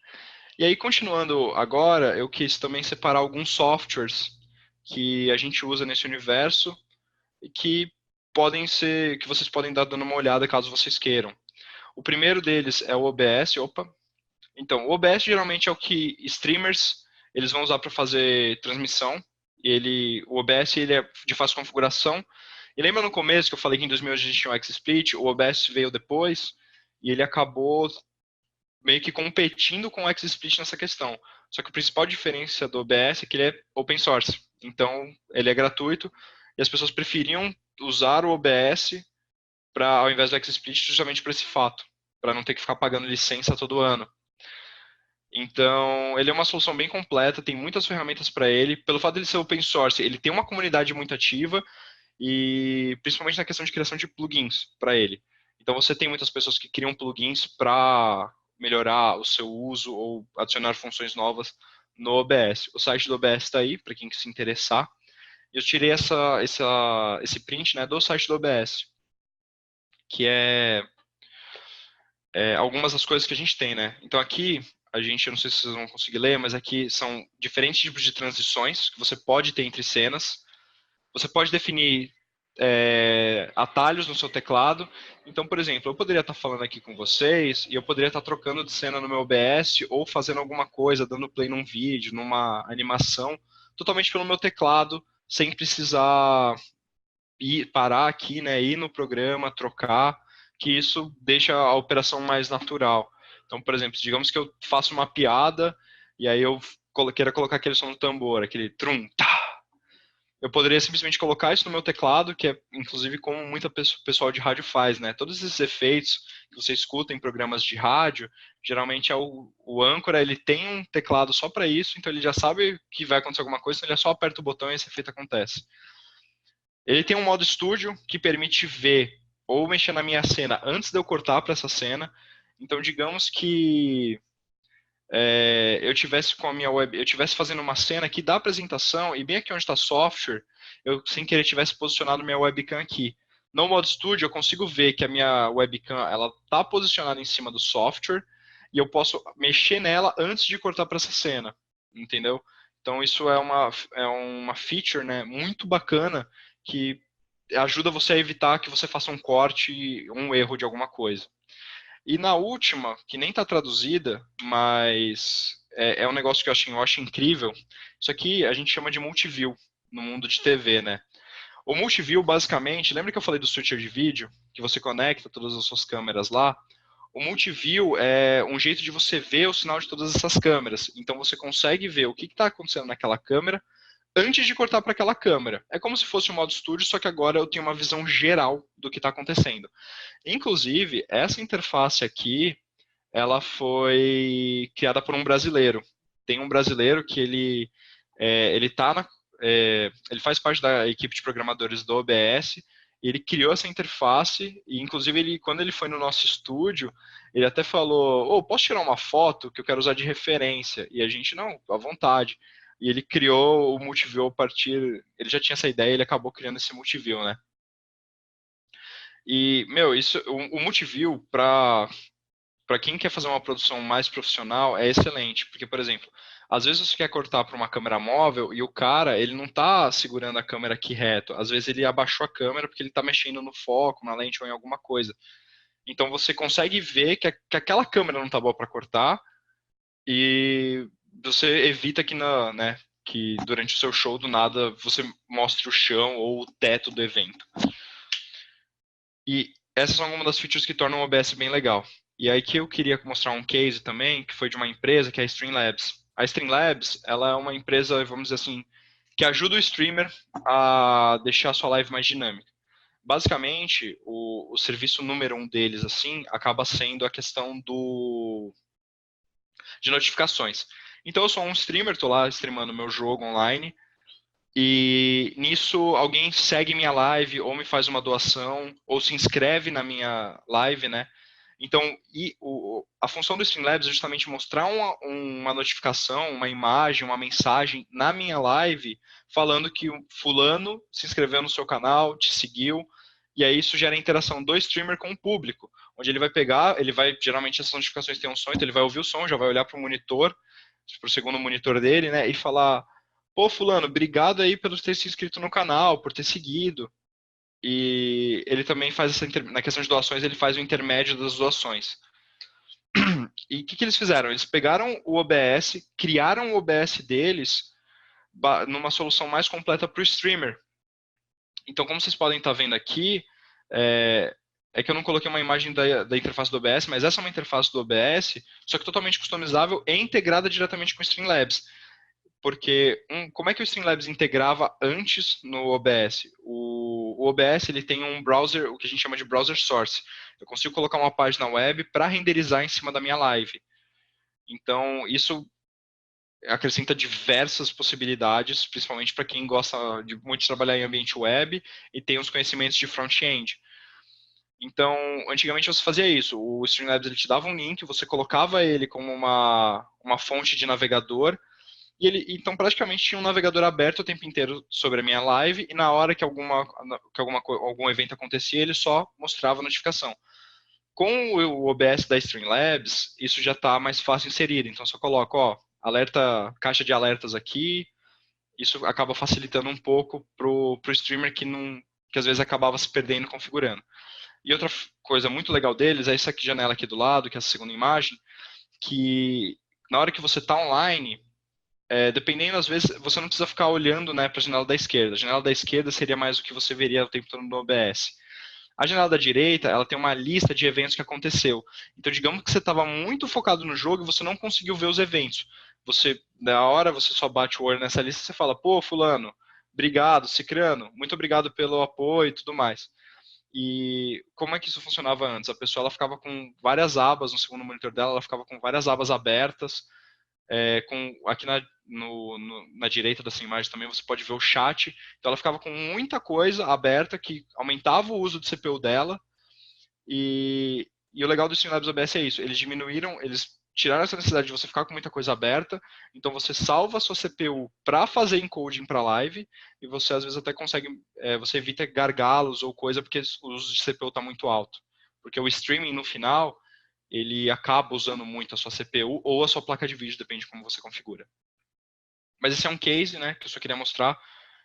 E aí, continuando agora, eu quis também separar alguns softwares que a gente usa nesse universo e que podem ser, que vocês podem dar dando uma olhada caso vocês queiram. O primeiro deles é o OBS. Opa. Então, o OBS geralmente é o que streamers eles vão usar para fazer transmissão. O OBS ele é de fácil configuração. E lembra no começo que eu falei que em 2000 a gente tinha o XSplit, o OBS veio depois e ele acabou meio que competindo com o XSplit nessa questão. Só que a principal diferença do OBS é que ele é open source. Então, ele é gratuito e as pessoas preferiam usar o OBS ao invés do XSplit justamente por esse fato, para não ter que ficar pagando licença todo ano. Então, ele é uma solução bem completa, tem muitas ferramentas para ele. Pelo fato de ele ser open source, ele tem uma comunidade muito ativa e principalmente na questão de criação de plugins para ele. Então, você tem muitas pessoas que criam plugins para melhorar o seu uso ou adicionar funções novas no OBS. O site do OBS está aí, para quem se interessar. Eu tirei esse print, né, do site do OBS, que é algumas das coisas que a gente tem, né? Então aqui, eu não sei se vocês vão conseguir ler, mas aqui são diferentes tipos de transições que você pode ter entre cenas. Você pode definir atalhos no seu teclado. Então, por exemplo, eu poderia estar falando aqui com vocês e eu poderia estar trocando de cena no meu OBS ou fazendo alguma coisa, dando play num vídeo, numa animação, totalmente pelo meu teclado, sem precisar parar aqui, né, ir no programa, trocar, que isso deixa a operação mais natural. Então, por exemplo, digamos que eu faço uma piada e aí eu queira colocar aquele som do tambor, aquele trum, tá. Eu poderia simplesmente colocar isso no meu teclado, que é inclusive como muita pessoal de rádio faz, né? Todos esses efeitos que você escuta em programas de rádio, geralmente o âncora, ele tem um teclado só para isso, então ele já sabe que vai acontecer alguma coisa, então ele só aperta o botão e esse efeito acontece. Ele tem um modo estúdio que permite ver ou mexer na minha cena antes de eu cortar para essa cena. Então, digamos que eu tivesse com a minha web, eu tivesse fazendo uma cena aqui da apresentação e bem aqui onde está software, eu sem querer tivesse posicionado minha webcam aqui. No modo estúdio, eu consigo ver que a minha webcam ela está posicionada em cima do software e eu posso mexer nela antes de cortar para essa cena, entendeu? Então isso é uma feature, né, muito bacana que ajuda você a evitar que você faça um corte, um erro de alguma coisa. E na última, que nem está traduzida, mas é um negócio que eu acho incrível, isso aqui a gente chama de multiview no mundo de TV, né? O multiview, basicamente, lembra que eu falei do switcher de vídeo, que você conecta todas as suas câmeras lá? O multiview é um jeito de você ver o sinal de todas essas câmeras. Então você consegue ver o que está acontecendo naquela câmera antes de cortar para aquela câmera. É como se fosse um modo estúdio, só que agora eu tenho uma visão geral do que está acontecendo. Inclusive, essa interface aqui, ela foi criada por um brasileiro. Tem um brasileiro que ele tá ele faz parte da equipe de programadores do OBS. Ele criou essa interface e, inclusive, quando ele foi no nosso estúdio, ele até falou: "Oh, posso tirar uma foto que eu quero usar de referência?" E a gente não, à vontade. E ele criou o Multiview a partir. Ele já tinha essa ideia, ele acabou criando esse Multiview, né? E, meu, o Multiview, para quem quer fazer uma produção mais profissional, é excelente. Porque, por exemplo, às vezes você quer cortar para uma câmera móvel e o cara, ele não está segurando a câmera aqui reto. Às vezes ele abaixou a câmera porque ele está mexendo no foco, na lente ou em alguma coisa. Então você consegue ver que aquela câmera não está boa para cortar e você evita que durante o seu show do nada você mostre o chão ou o teto do evento. E essas são algumas das features que tornam o OBS bem legal. E aí que eu queria mostrar um case também, que foi de uma empresa, que é a Streamlabs. A Streamlabs, ela é uma empresa, vamos dizer assim, que ajuda o streamer a deixar a sua live mais dinâmica. Basicamente, o serviço número um deles, assim, acaba sendo a questão de notificações. Então, eu sou um streamer, tô lá streamando meu jogo online, e nisso alguém segue minha live, ou me faz uma doação, ou se inscreve na minha live, né? Então, a função do Streamlabs é justamente mostrar uma notificação, uma imagem, uma mensagem na minha live, falando que o fulano se inscreveu no seu canal, te seguiu, e aí isso gera a interação do streamer com o público, onde ele vai pegar, geralmente essas notificações têm um som, então ele vai ouvir o som, já vai olhar para o monitor, para o segundo monitor dele, né, e falar, pô, fulano, obrigado aí por ter se inscrito no canal, por ter seguido. E ele também faz na questão de doações, ele faz o intermédio das doações. E o que eles fizeram? Eles pegaram o OBS, criaram o OBS deles numa solução mais completa para o streamer. Então, como vocês podem estar vendo aqui, é que eu não coloquei uma imagem da interface do OBS, mas essa é uma interface do OBS, só que totalmente customizável e integrada diretamente com o Streamlabs. Porque como é que o Streamlabs integrava antes no OBS? O OBS ele tem um browser, o que a gente chama de browser source. Eu consigo colocar uma página web para renderizar em cima da minha live. Então, isso acrescenta diversas possibilidades, principalmente para quem gosta de muito trabalhar em ambiente web e tem os conhecimentos de front-end. Então, antigamente você fazia isso. O Streamlabs ele te dava um link, você colocava ele como uma fonte de navegador, então praticamente tinha um navegador aberto o tempo inteiro sobre a minha live, e na hora que algum evento acontecia, ele só mostrava a notificação. Com o OBS da Streamlabs, isso já está mais fácil inserir. Então, só coloco, alerta, caixa de alertas aqui. Isso acaba facilitando um pouco pro streamer que às vezes acabava se perdendo configurando. E outra coisa muito legal deles é essa janela aqui do lado, que é essa segunda imagem, que na hora que você está online, dependendo, às vezes, você não precisa ficar olhando, né, para a janela da esquerda. A janela da esquerda seria mais o que você veria o tempo todo no OBS. A janela da direita, ela tem uma lista de eventos que aconteceu. Então, digamos que você estava muito focado no jogo e você não conseguiu ver os eventos. Na hora, você só bate o olho nessa lista e você fala, pô, fulano, obrigado, Cicrano, muito obrigado pelo apoio e tudo mais. E como é que isso funcionava antes? A pessoa ela ficava com várias abas no segundo monitor dela, ela ficava com várias abas abertas, aqui na direita dessa imagem também você pode ver o chat. Então ela ficava com muita coisa aberta que aumentava o uso de CPU dela. E o legal do Streamlabs OBS é isso. Eles tiraram essa necessidade de você ficar com muita coisa aberta. Então você salva a sua CPU para fazer encoding para live e você às vezes até consegue, você evita gargalos ou coisa porque o uso de CPU está muito alto. Porque o streaming no final ele acaba usando muito a sua CPU ou a sua placa de vídeo, depende de como você configura. Mas esse é um case, né, que eu só queria mostrar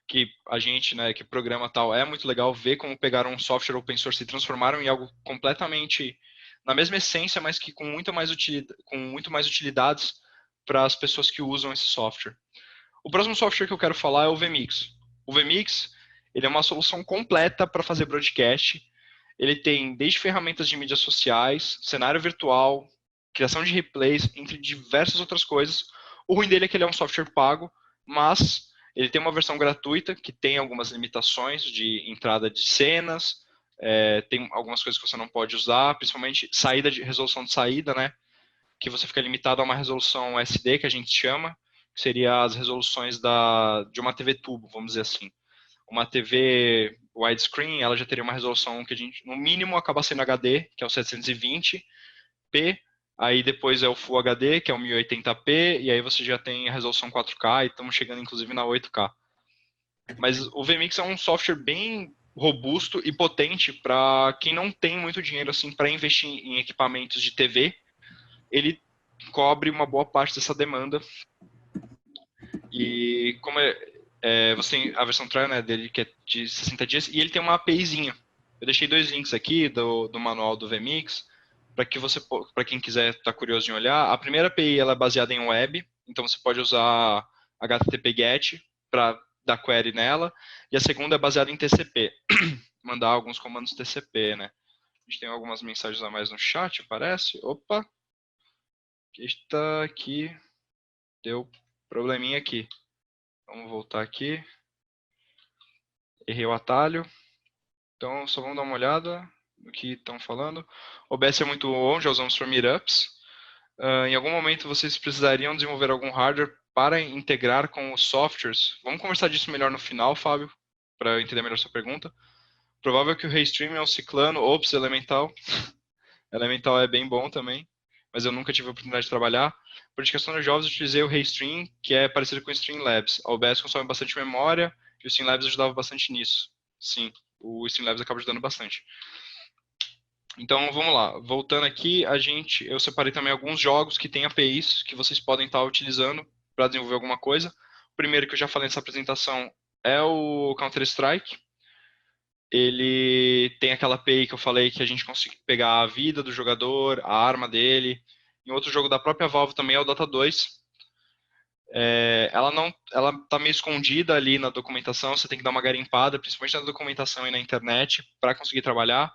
que a gente, né, que programa tal, é muito legal ver como pegaram um software open source e transformaram em algo completamente na mesma essência, mas que com muito mais utilidades para as pessoas que usam esse software. O próximo software que eu quero falar é o vMix. O vMix, ele é uma solução completa para fazer broadcast. Ele tem desde ferramentas de mídias sociais, cenário virtual, criação de replays, entre diversas outras coisas. O ruim dele é que ele é um software pago, mas ele tem uma versão gratuita que tem algumas limitações de entrada de cenas, tem algumas coisas que você não pode usar, principalmente resolução de saída, né? Que você fica limitado a uma resolução SD, que a gente chama, que seria as resoluções de uma TV tubo, vamos dizer assim. Uma TV widescreen, ela já teria uma resolução que a gente, no mínimo, acaba sendo HD, que é o 720p, aí depois é o Full HD, que é o 1080p, e aí você já tem a resolução 4K, e estamos chegando inclusive na 8K. Mas o vMix é um software bem robusto e potente para quem não tem muito dinheiro assim para investir em equipamentos de TV. Ele cobre uma boa parte dessa demanda. E como você tem a versão trial, né, dele, que é de 60 dias, e ele tem uma APIzinha. Eu deixei 2 links aqui do manual do vMix, para quem quiser estar curioso em olhar. A primeira API ela é baseada em web, então você pode usar HTTP GET para dar query nela, e a segunda é baseada em TCP, mandar alguns comandos TCP, né. A gente tem algumas mensagens a mais no chat, parece. Opa! Está aqui, deu probleminha aqui. Vamos voltar aqui. Errei o atalho. Então, só vamos dar uma olhada no que estão falando. O OBS é muito bom, já usamos para meetups. Em algum momento vocês precisariam desenvolver algum hardware para integrar com os softwares. Vamos conversar disso melhor no final, Fábio, para eu entender melhor sua pergunta. Provável que o Restream é um ciclano, ops, elemental. Elemental é bem bom também, mas eu nunca tive a oportunidade de trabalhar. Por indicação de jovens, eu utilizei o Haystream, que é parecido com o Streamlabs. A OBS consome bastante memória e o Streamlabs ajudava bastante nisso. Sim, o Streamlabs acaba ajudando bastante. Então, vamos lá. Voltando aqui, eu separei também alguns jogos que têm APIs que vocês podem estar utilizando para desenvolver alguma coisa. O primeiro que eu já falei nessa apresentação é o Counter-Strike. Ele tem aquela API que eu falei que a gente consegue pegar a vida do jogador, a arma dele. Em outro jogo da própria Valve também é o Dota 2. Ela tá meio escondida ali na documentação, você tem que dar uma garimpada, principalmente na documentação e na internet, para conseguir trabalhar.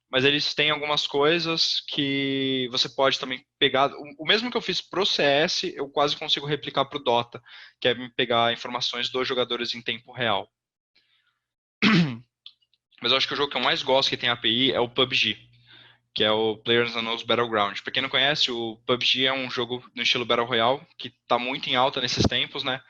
Mas eles têm algumas coisas que você pode também pegar. O mesmo que eu fiz pro CS, eu quase consigo replicar pro Dota, que é me pegar informações dos jogadores em tempo real. Mas eu acho que o jogo que eu mais gosto que tem API é o PUBG, que é o PlayerUnknown's Battleground. Para quem não conhece, o PUBG é um jogo no estilo Battle Royale, que está muito em alta nesses tempos, né?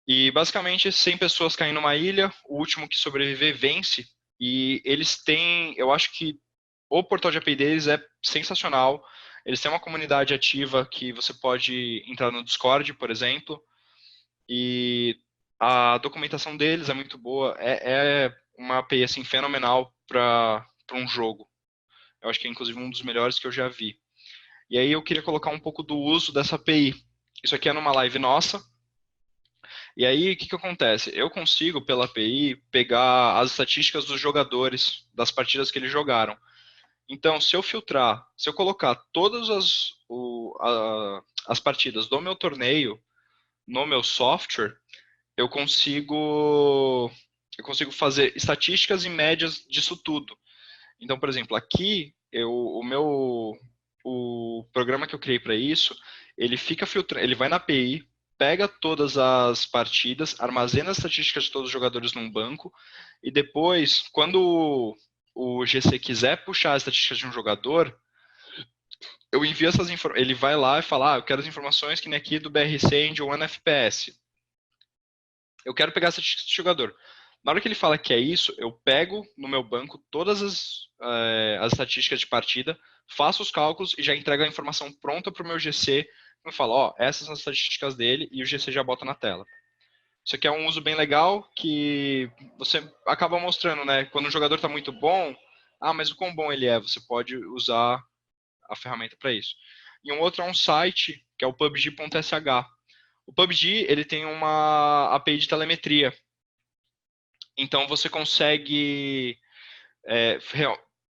E basicamente 100 pessoas caem numa ilha, o último que sobreviver vence, e eles têm, eu acho que o portal de API deles é sensacional. Eles têm uma comunidade ativa que você pode entrar no Discord, por exemplo, e a documentação deles é muito boa. É uma API assim, fenomenal para um jogo. Eu acho que é inclusive um dos melhores que eu já vi. E aí eu queria colocar um pouco do uso dessa API. Isso aqui é numa live nossa. E aí o que, que acontece? Eu consigo, pela API, pegar as estatísticas dos jogadores, das partidas que eles jogaram. Então, se eu filtrar, se eu colocar todas as partidas do meu torneio no meu software, eu consigo fazer estatísticas e médias disso tudo. Então, por exemplo, aqui o programa que eu criei para isso, ele fica filtrando, ele vai na API, pega todas as partidas, armazena as estatísticas de todos os jogadores num banco e depois, quando o GC quiser puxar as estatísticas de um jogador, eu envio essas informações. Ele vai lá e fala: eu quero as informações que nem aqui do BRC de 1 FPS. Eu quero pegar essa estatística de jogador. Na hora que ele fala que é isso, eu pego no meu banco todas as estatísticas de partida, faço os cálculos e já entrego a informação pronta para o meu GC. Eu falo, essas são as estatísticas dele e o GC já bota na tela. Isso aqui é um uso bem legal que você acaba mostrando, né? Quando o jogador está muito bom, mas o quão bom ele é, você pode usar a ferramenta para isso. E um outro é um site, que é o PUBG.sh. O PUBG ele tem uma API de telemetria. Então você consegue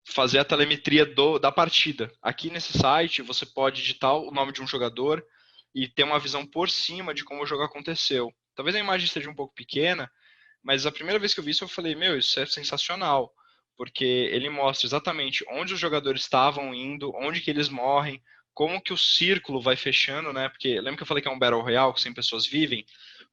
fazer a telemetria da partida. Aqui nesse site você pode digitar o nome de um jogador e ter uma visão por cima de como o jogo aconteceu. Talvez a imagem esteja um pouco pequena, mas a primeira vez que eu vi isso eu falei, isso é sensacional, porque ele mostra exatamente onde os jogadores estavam indo, onde que eles morrem, como que o círculo vai fechando, né? Porque lembra que eu falei que é um Battle Royale, que 100 pessoas vivem?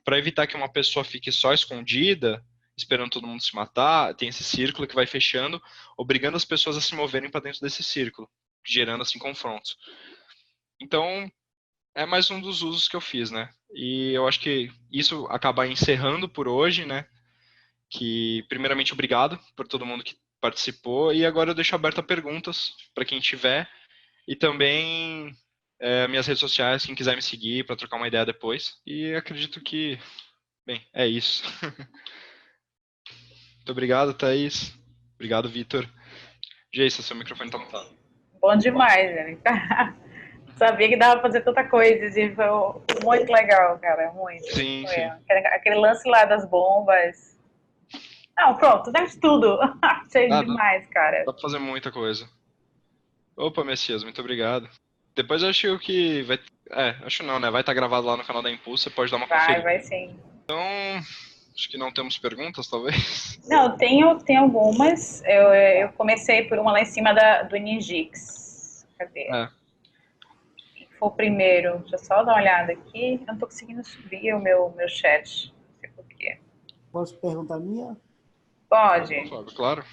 Para evitar que uma pessoa fique só escondida, esperando todo mundo se matar, tem esse círculo que vai fechando, obrigando as pessoas a se moverem para dentro desse círculo, gerando assim confrontos. Então, é mais um dos usos que eu fiz, né? E eu acho que isso acaba encerrando por hoje, né? Que primeiramente obrigado por todo mundo que participou e agora eu deixo aberto a perguntas para quem tiver e também minhas redes sociais, quem quiser me seguir para trocar uma ideia depois. E acredito que, bem, é isso. Muito obrigado, Thaís. Obrigado, Vitor. Jason, seu microfone está mutado. Bom demais, né? Sabia que dava pra fazer tanta coisa, e foi muito legal, cara, muito. Sim, Foi. sim. Aquele lance lá das bombas. Não, pronto, fizemos tudo. Achei Dá demais, cara. pra fazer muita coisa. Opa, Messias, muito obrigado. Depois eu acho que vai. Acho não, né? Vai estar gravado lá no canal da Impulso, você pode dar uma conferida. Vai sim. Então, acho que não temos perguntas, talvez. Não, tenho algumas. Eu comecei por uma lá em cima do Ningix. Cadê? É. Foi o primeiro. Deixa eu só dar uma olhada aqui. Eu não tô conseguindo subir o meu chat. Não sei por quê. Posso perguntar a minha? Opa, Pode. Fábio, claro.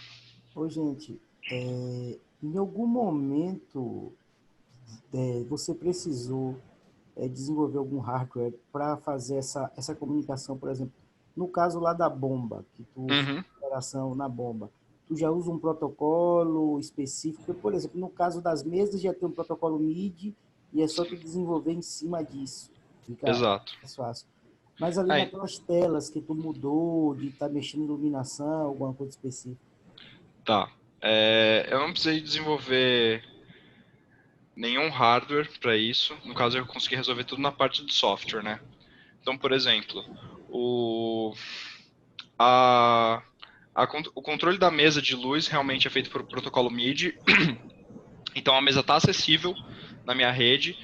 Ô, gente, em algum momento você precisou desenvolver algum hardware para fazer essa comunicação, por exemplo, no caso lá da bomba, que tu fez Uhum. a operação na bomba. tu já usa um protocolo específico? Por exemplo, no caso das mesas já tem um protocolo MIDI e é só tu desenvolver em cima disso. Fica Exato. mais fácil. Mas ali Aí, naquelas telas que tu mudou, de estar mexendo em iluminação, alguma coisa específica. tá. Eu não precisei desenvolver nenhum hardware para isso. No caso, eu consegui resolver tudo na parte do software, né? Então, por exemplo, o, a, o controle da mesa de luz realmente é feito por protocolo MIDI. Então, a mesa está acessível na minha rede.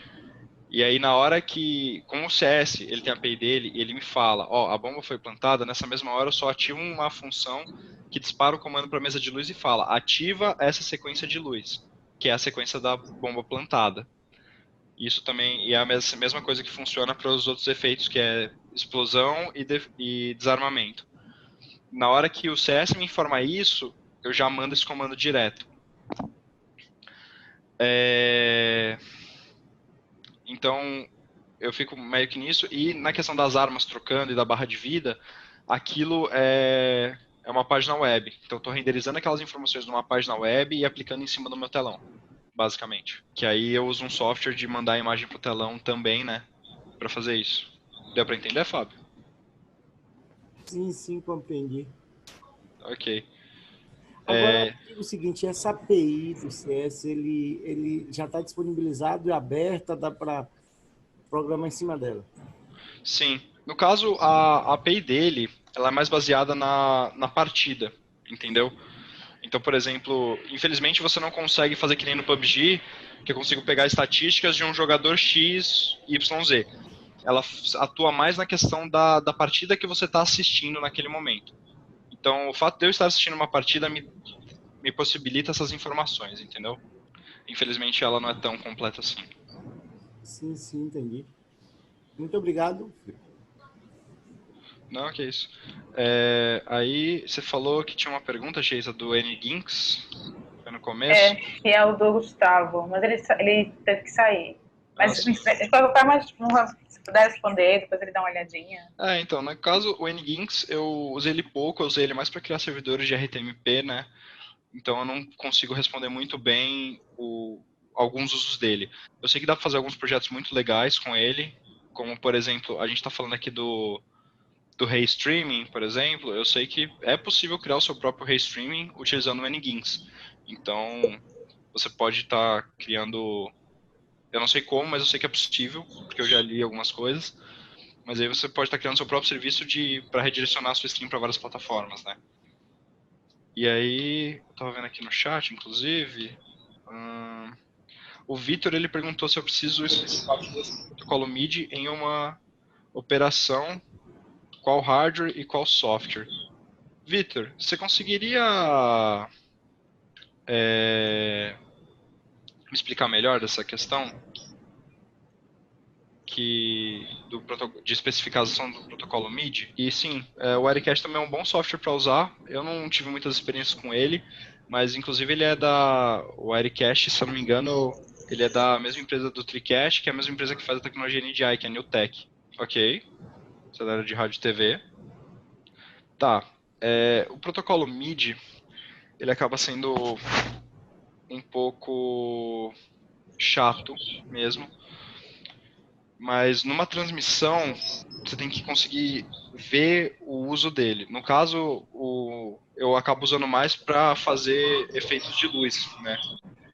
E aí, na hora que, com o CS, ele tem a API dele, e ele me fala, ó, a bomba foi plantada, nessa mesma hora eu só ativo uma função que dispara o comando para a mesa de luz e fala, ativa essa sequência de luz, que é a sequência da bomba plantada. Isso também é a mesma coisa que funciona para os outros efeitos, que é explosão e desarmamento. Na hora que o CS me informa isso, eu já mando esse comando direto. Então, eu fico meio que nisso. E na questão das armas trocando e da barra de vida, aquilo é uma página web. Então, eu estou renderizando aquelas informações numa página web e aplicando em cima do meu telão, basicamente. Que aí eu uso um software de mandar a imagem pro telão também, né? Para fazer isso. Deu para entender, Fábio? Sim, sim, compreendi. Ok. Agora, digo o seguinte, essa API do CS, ele já está disponibilizado e aberta, dá para programar em cima dela? Sim. No caso, a API dele, ela é mais baseada na partida, entendeu? Então, por exemplo, infelizmente você não consegue fazer que nem no PUBG, que eu consigo pegar estatísticas de um jogador X, Y, Z. Ela atua mais na questão da partida que você está assistindo naquele momento. Então, o fato de eu estar assistindo uma partida me possibilita essas informações, entendeu? Infelizmente, ela não é tão completa assim. Sim, sim, entendi. Muito obrigado. Não, que isso. Aí, você falou que tinha uma pergunta, Geisa, do NGinx, foi no começo. Que é o do Gustavo, mas ele teve que sair. Mas, Sim. de qualquer forma, se puder responder, depois ele dá uma olhadinha. Então, no caso, o NGinx, eu usei ele pouco, eu usei ele mais para criar servidores de RTMP, né? Então eu não consigo responder muito bem alguns usos dele. Eu sei que dá para fazer alguns projetos muito legais com ele, como, por exemplo, a gente está falando aqui do Streaming, por exemplo, eu sei que é possível criar o seu próprio Streaming utilizando o NGinx. Então, você pode estar criando, eu não sei como, mas eu sei que é possível, porque eu já li algumas coisas. Mas aí você pode estar criando seu próprio serviço para redirecionar a sua stream para várias plataformas, né? E aí, eu tava vendo aqui no chat, inclusive, o Vitor ele perguntou se eu preciso especificar a utilização do protocolo MIDI em uma operação, qual hardware e qual software. Vitor, você conseguiria me explicar melhor dessa questão? De especificação do protocolo MIDI. E sim, o Wirecast também é um bom software para usar. Eu não tive muitas experiências com ele, mas inclusive ele é o Wirecast, se eu não me engano, ele é da mesma empresa do TriCast, que é a mesma empresa que faz a tecnologia NDI, que é a Newtek. Ok, você é da área de rádio e TV. Tá, o protocolo MIDI, ele acaba sendo um pouco chato mesmo, mas numa transmissão você tem que conseguir ver o uso dele. No caso, eu acabo usando mais para fazer efeitos de luz, né?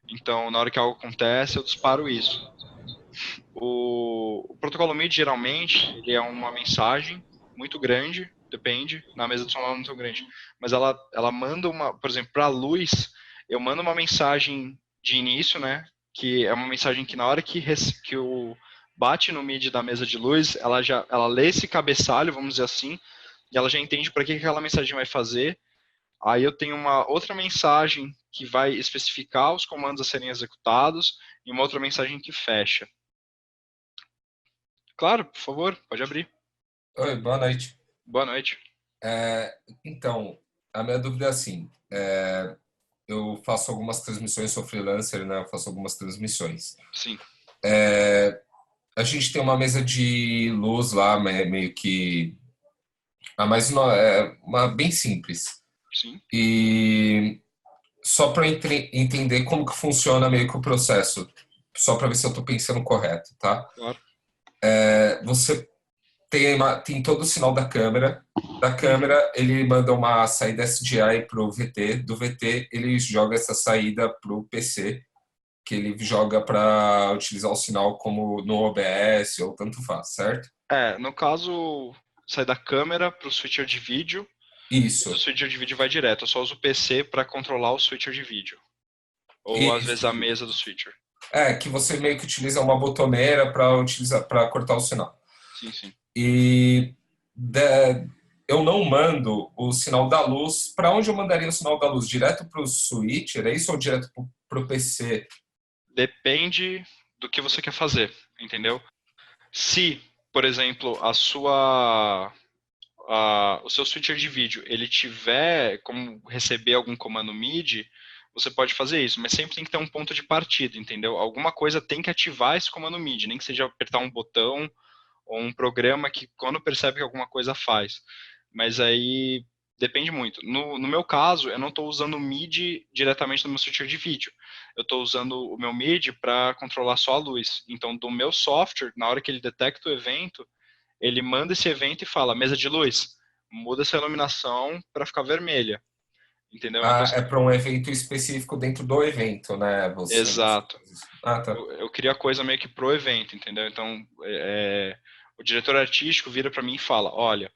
Então, na hora que algo acontece, eu disparo isso. O protocolo MIDI, geralmente, ele é uma mensagem muito grande, depende, na mesa de som ela não é muito grande, mas ela manda por exemplo, para a luz, eu mando uma mensagem de início, né? Que é uma mensagem que na hora que o bate no MIDI da mesa de luz, ela lê esse cabeçalho, vamos dizer assim, e ela já entende para que aquela mensagem vai fazer. Aí eu tenho uma outra mensagem que vai especificar os comandos a serem executados e uma outra mensagem que fecha. Claro, por favor, pode abrir. Oi, boa noite. Boa noite. Então, a minha dúvida é assim, eu faço algumas transmissões, sou freelancer, né? Eu faço algumas transmissões. Sim. A gente tem uma mesa de luz lá, meio que... mas uma bem simples. Sim. E só para entender como que funciona meio que o processo, só para ver se eu estou pensando correto, tá? Claro. Você tem todo o sinal da câmera. Da câmera, ele manda uma saída SDI para o VT. Do VT, ele joga essa saída para o PC, que ele joga para utilizar o sinal como no OBS ou tanto faz, certo? No caso, sai da câmera para o switcher de vídeo. Isso. O switcher de vídeo vai direto. Eu só uso o PC para controlar o switcher de vídeo. Ou às vezes a mesa do switcher. Que você meio que utiliza uma botoneira para cortar o sinal. Sim, sim. E eu não mando o sinal da luz. Para onde eu mandaria o sinal da luz? Direto para o switcher? É isso ou direto para o PC? Depende do que você quer fazer, entendeu? Se, por exemplo, o seu switcher de vídeo ele tiver como receber algum comando MIDI, você pode fazer isso, mas sempre tem que ter um ponto de partida, entendeu? Alguma coisa tem que ativar esse comando MIDI, nem que seja apertar um botão ou um programa que quando percebe que alguma coisa faz. Mas aí depende muito. No meu caso, eu não estou usando o MIDI diretamente no meu switcher de vídeo. Eu estou usando o meu MIDI para controlar só a luz. Então, do meu software, na hora que ele detecta o evento, ele manda esse evento e fala, mesa de luz, muda essa iluminação para ficar vermelha. Entendeu? Então, É para um evento específico dentro do evento, né? exato. Tá. Eu queria a coisa meio que pro evento, entendeu? Então, o diretor artístico vira para mim e fala, olha,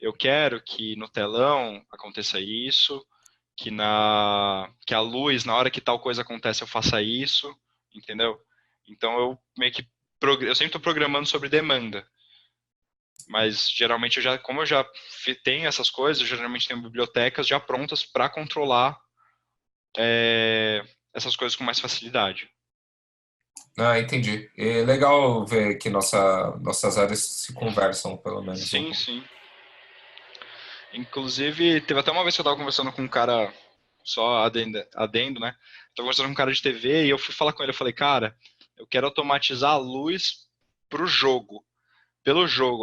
eu quero que no telão aconteça isso, que a luz, na hora que tal coisa acontece, eu faça isso, entendeu? Então, eu sempre estou programando sobre demanda. Mas geralmente como eu já tenho essas coisas, eu geralmente tenho bibliotecas já prontas para controlar essas coisas com mais facilidade. Entendi. É legal ver que nossas áreas se conversam, pelo menos. Sim, sim. Inclusive, teve até uma vez que eu estava conversando com um cara, só adendo, né? Estava conversando com um cara de TV e eu fui falar com ele, eu falei, cara, eu quero automatizar a luz pelo jogo.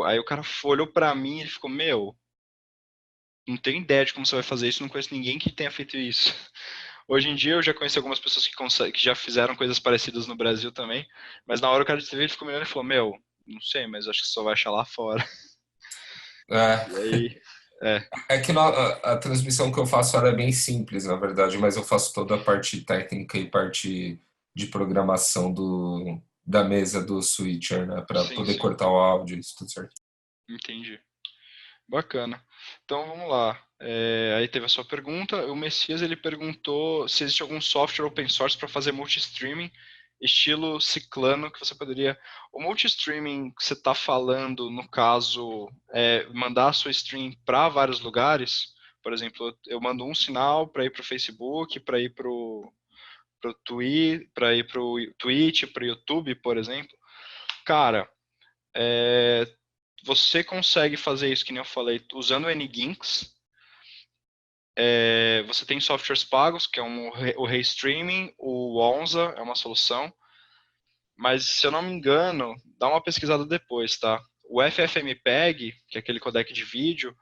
Aí o cara olhou pra mim e ele ficou, não tenho ideia de como você vai fazer isso, não conheço ninguém que tenha feito isso. Hoje em dia eu já conheci algumas pessoas que já fizeram coisas parecidas no Brasil também, mas na hora o cara de TV ele ficou me olhando e falou, não sei, mas acho que só vai achar lá fora. E aí, É que a transmissão que eu faço ela é bem simples, na verdade, mas eu faço toda a parte técnica e parte de programação da mesa do switcher, né? Para poder sim. cortar o áudio, isso tudo certo. Entendi. Bacana. Então vamos lá. Aí teve a sua pergunta. O Messias ele perguntou se existe algum software open source para fazer multi-streaming, estilo Ciclano, que você poderia. O multi-streaming que você está falando, no caso, é mandar a sua stream para vários lugares. Por exemplo, eu mando um sinal para ir para o Facebook, para ir para o Twitch, para o YouTube, por exemplo. Cara, você consegue fazer isso, que nem eu falei, usando o Nginx. Você tem softwares pagos, que é o Restreaming, o Onza é uma solução, mas se eu não me engano, dá uma pesquisada depois, tá? O FFmpeg, que é aquele codec de vídeo,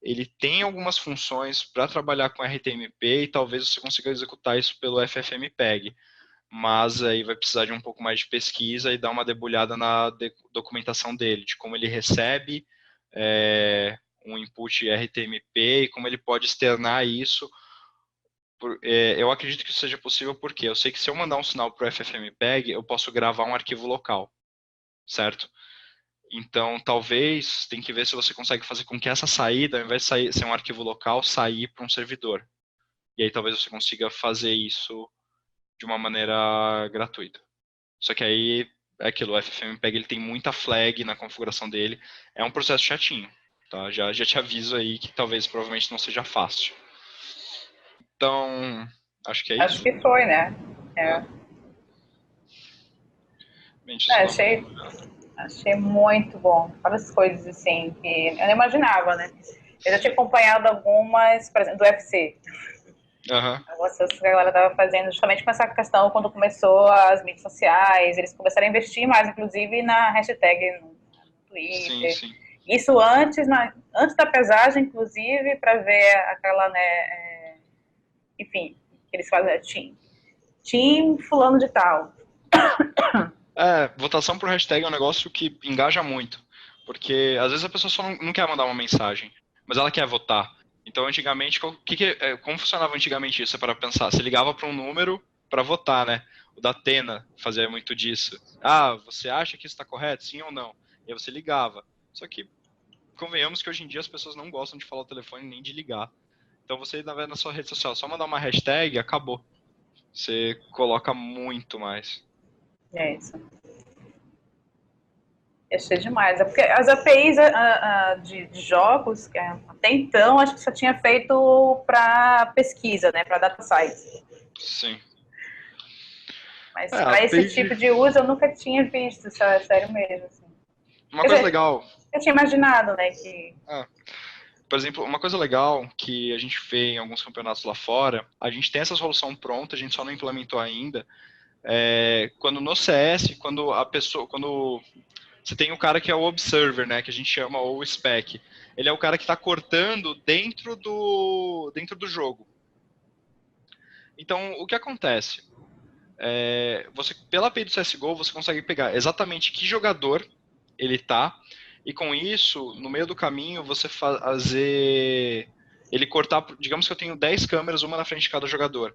ele tem algumas funções para trabalhar com RTMP e talvez você consiga executar isso pelo FFmpeg, mas aí vai precisar de um pouco mais de pesquisa e dar uma debulhada na documentação dele, de como ele recebe um input RTMP e como ele pode externar isso. Eu acredito que isso seja possível porque eu sei que se eu mandar um sinal para o FFmpeg, eu posso gravar um arquivo local, certo? Então, talvez, tem que ver se você consegue fazer com que essa saída, ao invés de ser um arquivo local, sair para um servidor. E aí talvez você consiga fazer isso de uma maneira gratuita. Só que aí, é aquilo, o FFmpeg ele tem muita flag na configuração dele, é um processo chatinho, tá? Já te aviso aí que talvez, provavelmente, não seja fácil. Então, acho que é isso. Acho que foi, né? Achei muito bom. Várias coisas, assim, que eu não imaginava, né? Eu já tinha acompanhado algumas, por exemplo, do UFC. Algumas coisas que a galera estava fazendo justamente com essa questão quando começou as mídias sociais, eles começaram a investir mais, inclusive, na hashtag no Twitter. Sim. Isso antes da pesagem, inclusive, para ver aquela, né, enfim, eles fazem Team fulano de tal. Votação por hashtag é um negócio que engaja muito, porque às vezes a pessoa só não quer mandar uma mensagem, mas ela quer votar. Então, antigamente, como funcionava antigamente isso? Para pensar, você ligava para um número para votar, né? O da Atena fazia muito disso. Você acha que isso está correto? Sim ou não? E aí você ligava. Só que, convenhamos que hoje em dia as pessoas não gostam de falar o telefone nem de ligar. Então, você, na sua rede social, só mandar uma hashtag, acabou. Você coloca muito mais. É isso. Achei demais. Porque as APIs de jogos, até então, acho que só tinha feito para pesquisa, né? Para data science. Sim. Mas para esse tipo de uso eu nunca tinha visto, sério mesmo. Assim. Uma coisa legal. Eu tinha imaginado, né? Que... Por exemplo, uma coisa legal que a gente vê em alguns campeonatos lá fora, a gente tem essa solução pronta, a gente só não implementou ainda. Quando no CS, quando você tem o cara que é o observer, né, que a gente chama, ou o spec. Ele é o cara que está cortando dentro do jogo. Então, o que acontece? Pela API do CSGO, você consegue pegar exatamente que jogador ele tá, e com isso, no meio do caminho, você fazer ele cortar, digamos que eu tenho 10 câmeras, uma na frente de cada jogador.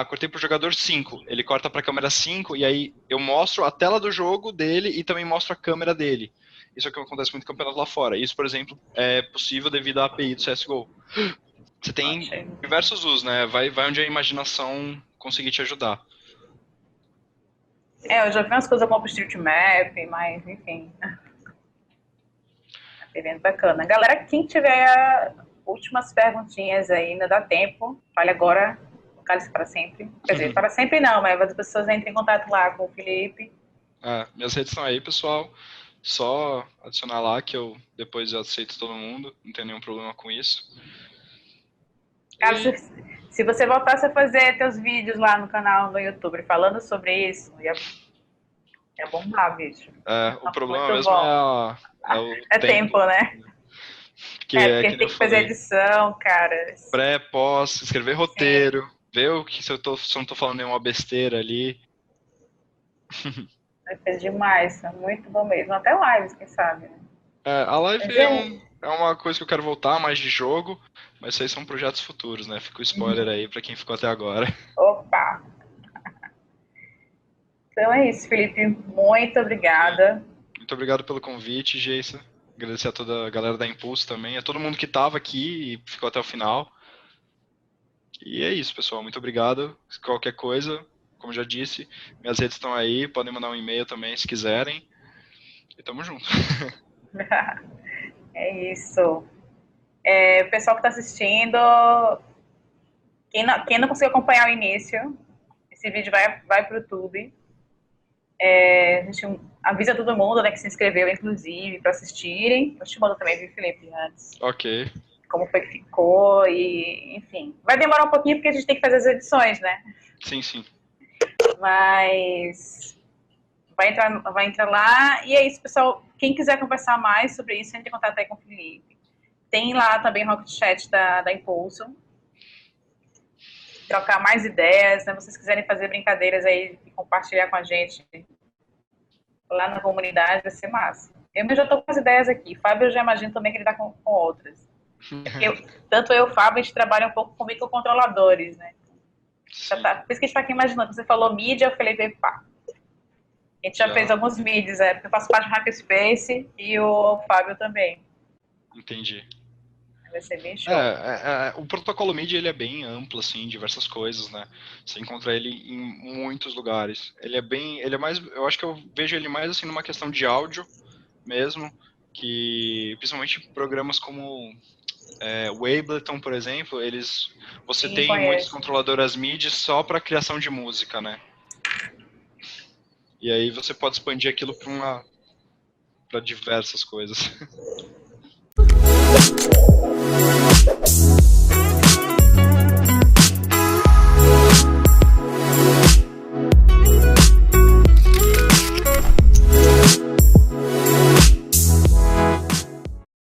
Cortei pro jogador 5, ele corta pra câmera 5, e aí eu mostro a tela do jogo dele e também mostro a câmera dele. Isso é o que acontece muito no campeonato lá fora. Isso, por exemplo, é possível devido à API do CSGO. Você tem diversos usos, né? Vai onde a imaginação conseguir te ajudar. Eu já vi umas coisas como OpenStreetMap, mas enfim. É bem bacana. Galera, quem tiver últimas perguntinhas aí, ainda dá tempo. Fale agora, cale-se para sempre. Quer dizer, para sempre não, mas as pessoas entrem em contato lá com o Felipe. Minhas redes estão aí, pessoal. Só adicionar lá que eu depois aceito todo mundo. Não tem nenhum problema com isso. Caso, se você voltasse a fazer teus vídeos lá no canal no YouTube falando sobre isso, ia bombar, bicho. O problema mesmo é o tempo, né? Porque tem que fazer edição, cara. Pré, pós, escrever roteiro, ver o que se eu não tô falando nenhuma besteira ali. Vai ser demais, é muito bom mesmo. Até lives, quem sabe, né? A live é uma coisa que eu quero voltar, mais de jogo, mas isso aí são projetos futuros, né? Fica o spoiler aí pra quem ficou até agora. Opa! Então é isso, Felipe. Muito obrigada. Muito obrigado pelo convite, Geisa. Agradecer a toda a galera da Impulso também, a todo mundo que estava aqui e ficou até o final. E é isso, pessoal. Muito obrigado. Qualquer coisa, como já disse, minhas redes estão aí, podem mandar um e-mail também se quiserem. E tamo junto. É isso. O pessoal que está assistindo, quem não conseguiu acompanhar o início, esse vídeo vai para o YouTube. A gente avisa todo mundo, né, que se inscreveu, inclusive, para assistirem. Eu te mando também, viu, Felipe, antes. Ok. Como foi que ficou e, enfim. Vai demorar um pouquinho porque a gente tem que fazer as edições, né? Sim. Mas vai entrar lá. E é isso, pessoal. Quem quiser conversar mais sobre isso, entre em contato aí com o Felipe. Tem lá também o Rocket Chat da Impulso. Trocar mais ideias, né? Vocês quiserem fazer brincadeiras aí e compartilhar com a gente lá na comunidade, vai ser massa. Eu já estou com as ideias aqui. Fábio, eu já imagino também que ele está com outras. Tanto eu e o Fábio, a gente trabalha um pouco com microcontroladores, né? Já tá, por isso que a gente está aqui imaginando. Você falou mídia, eu falei, pá. A gente já fez alguns vídeos, porque eu faço parte do Hackerspace e o Fábio também. Entendi. Vai ser bem show. O protocolo MIDI ele é bem amplo, assim, diversas coisas, né? Você encontra ele em muitos lugares. Ele é mais, eu acho que eu vejo ele mais assim numa questão de áudio mesmo, que principalmente programas como o Ableton, por exemplo, você tem muitos controladoras MIDI só para criação de música, né? E aí você pode expandir aquilo para diversas coisas.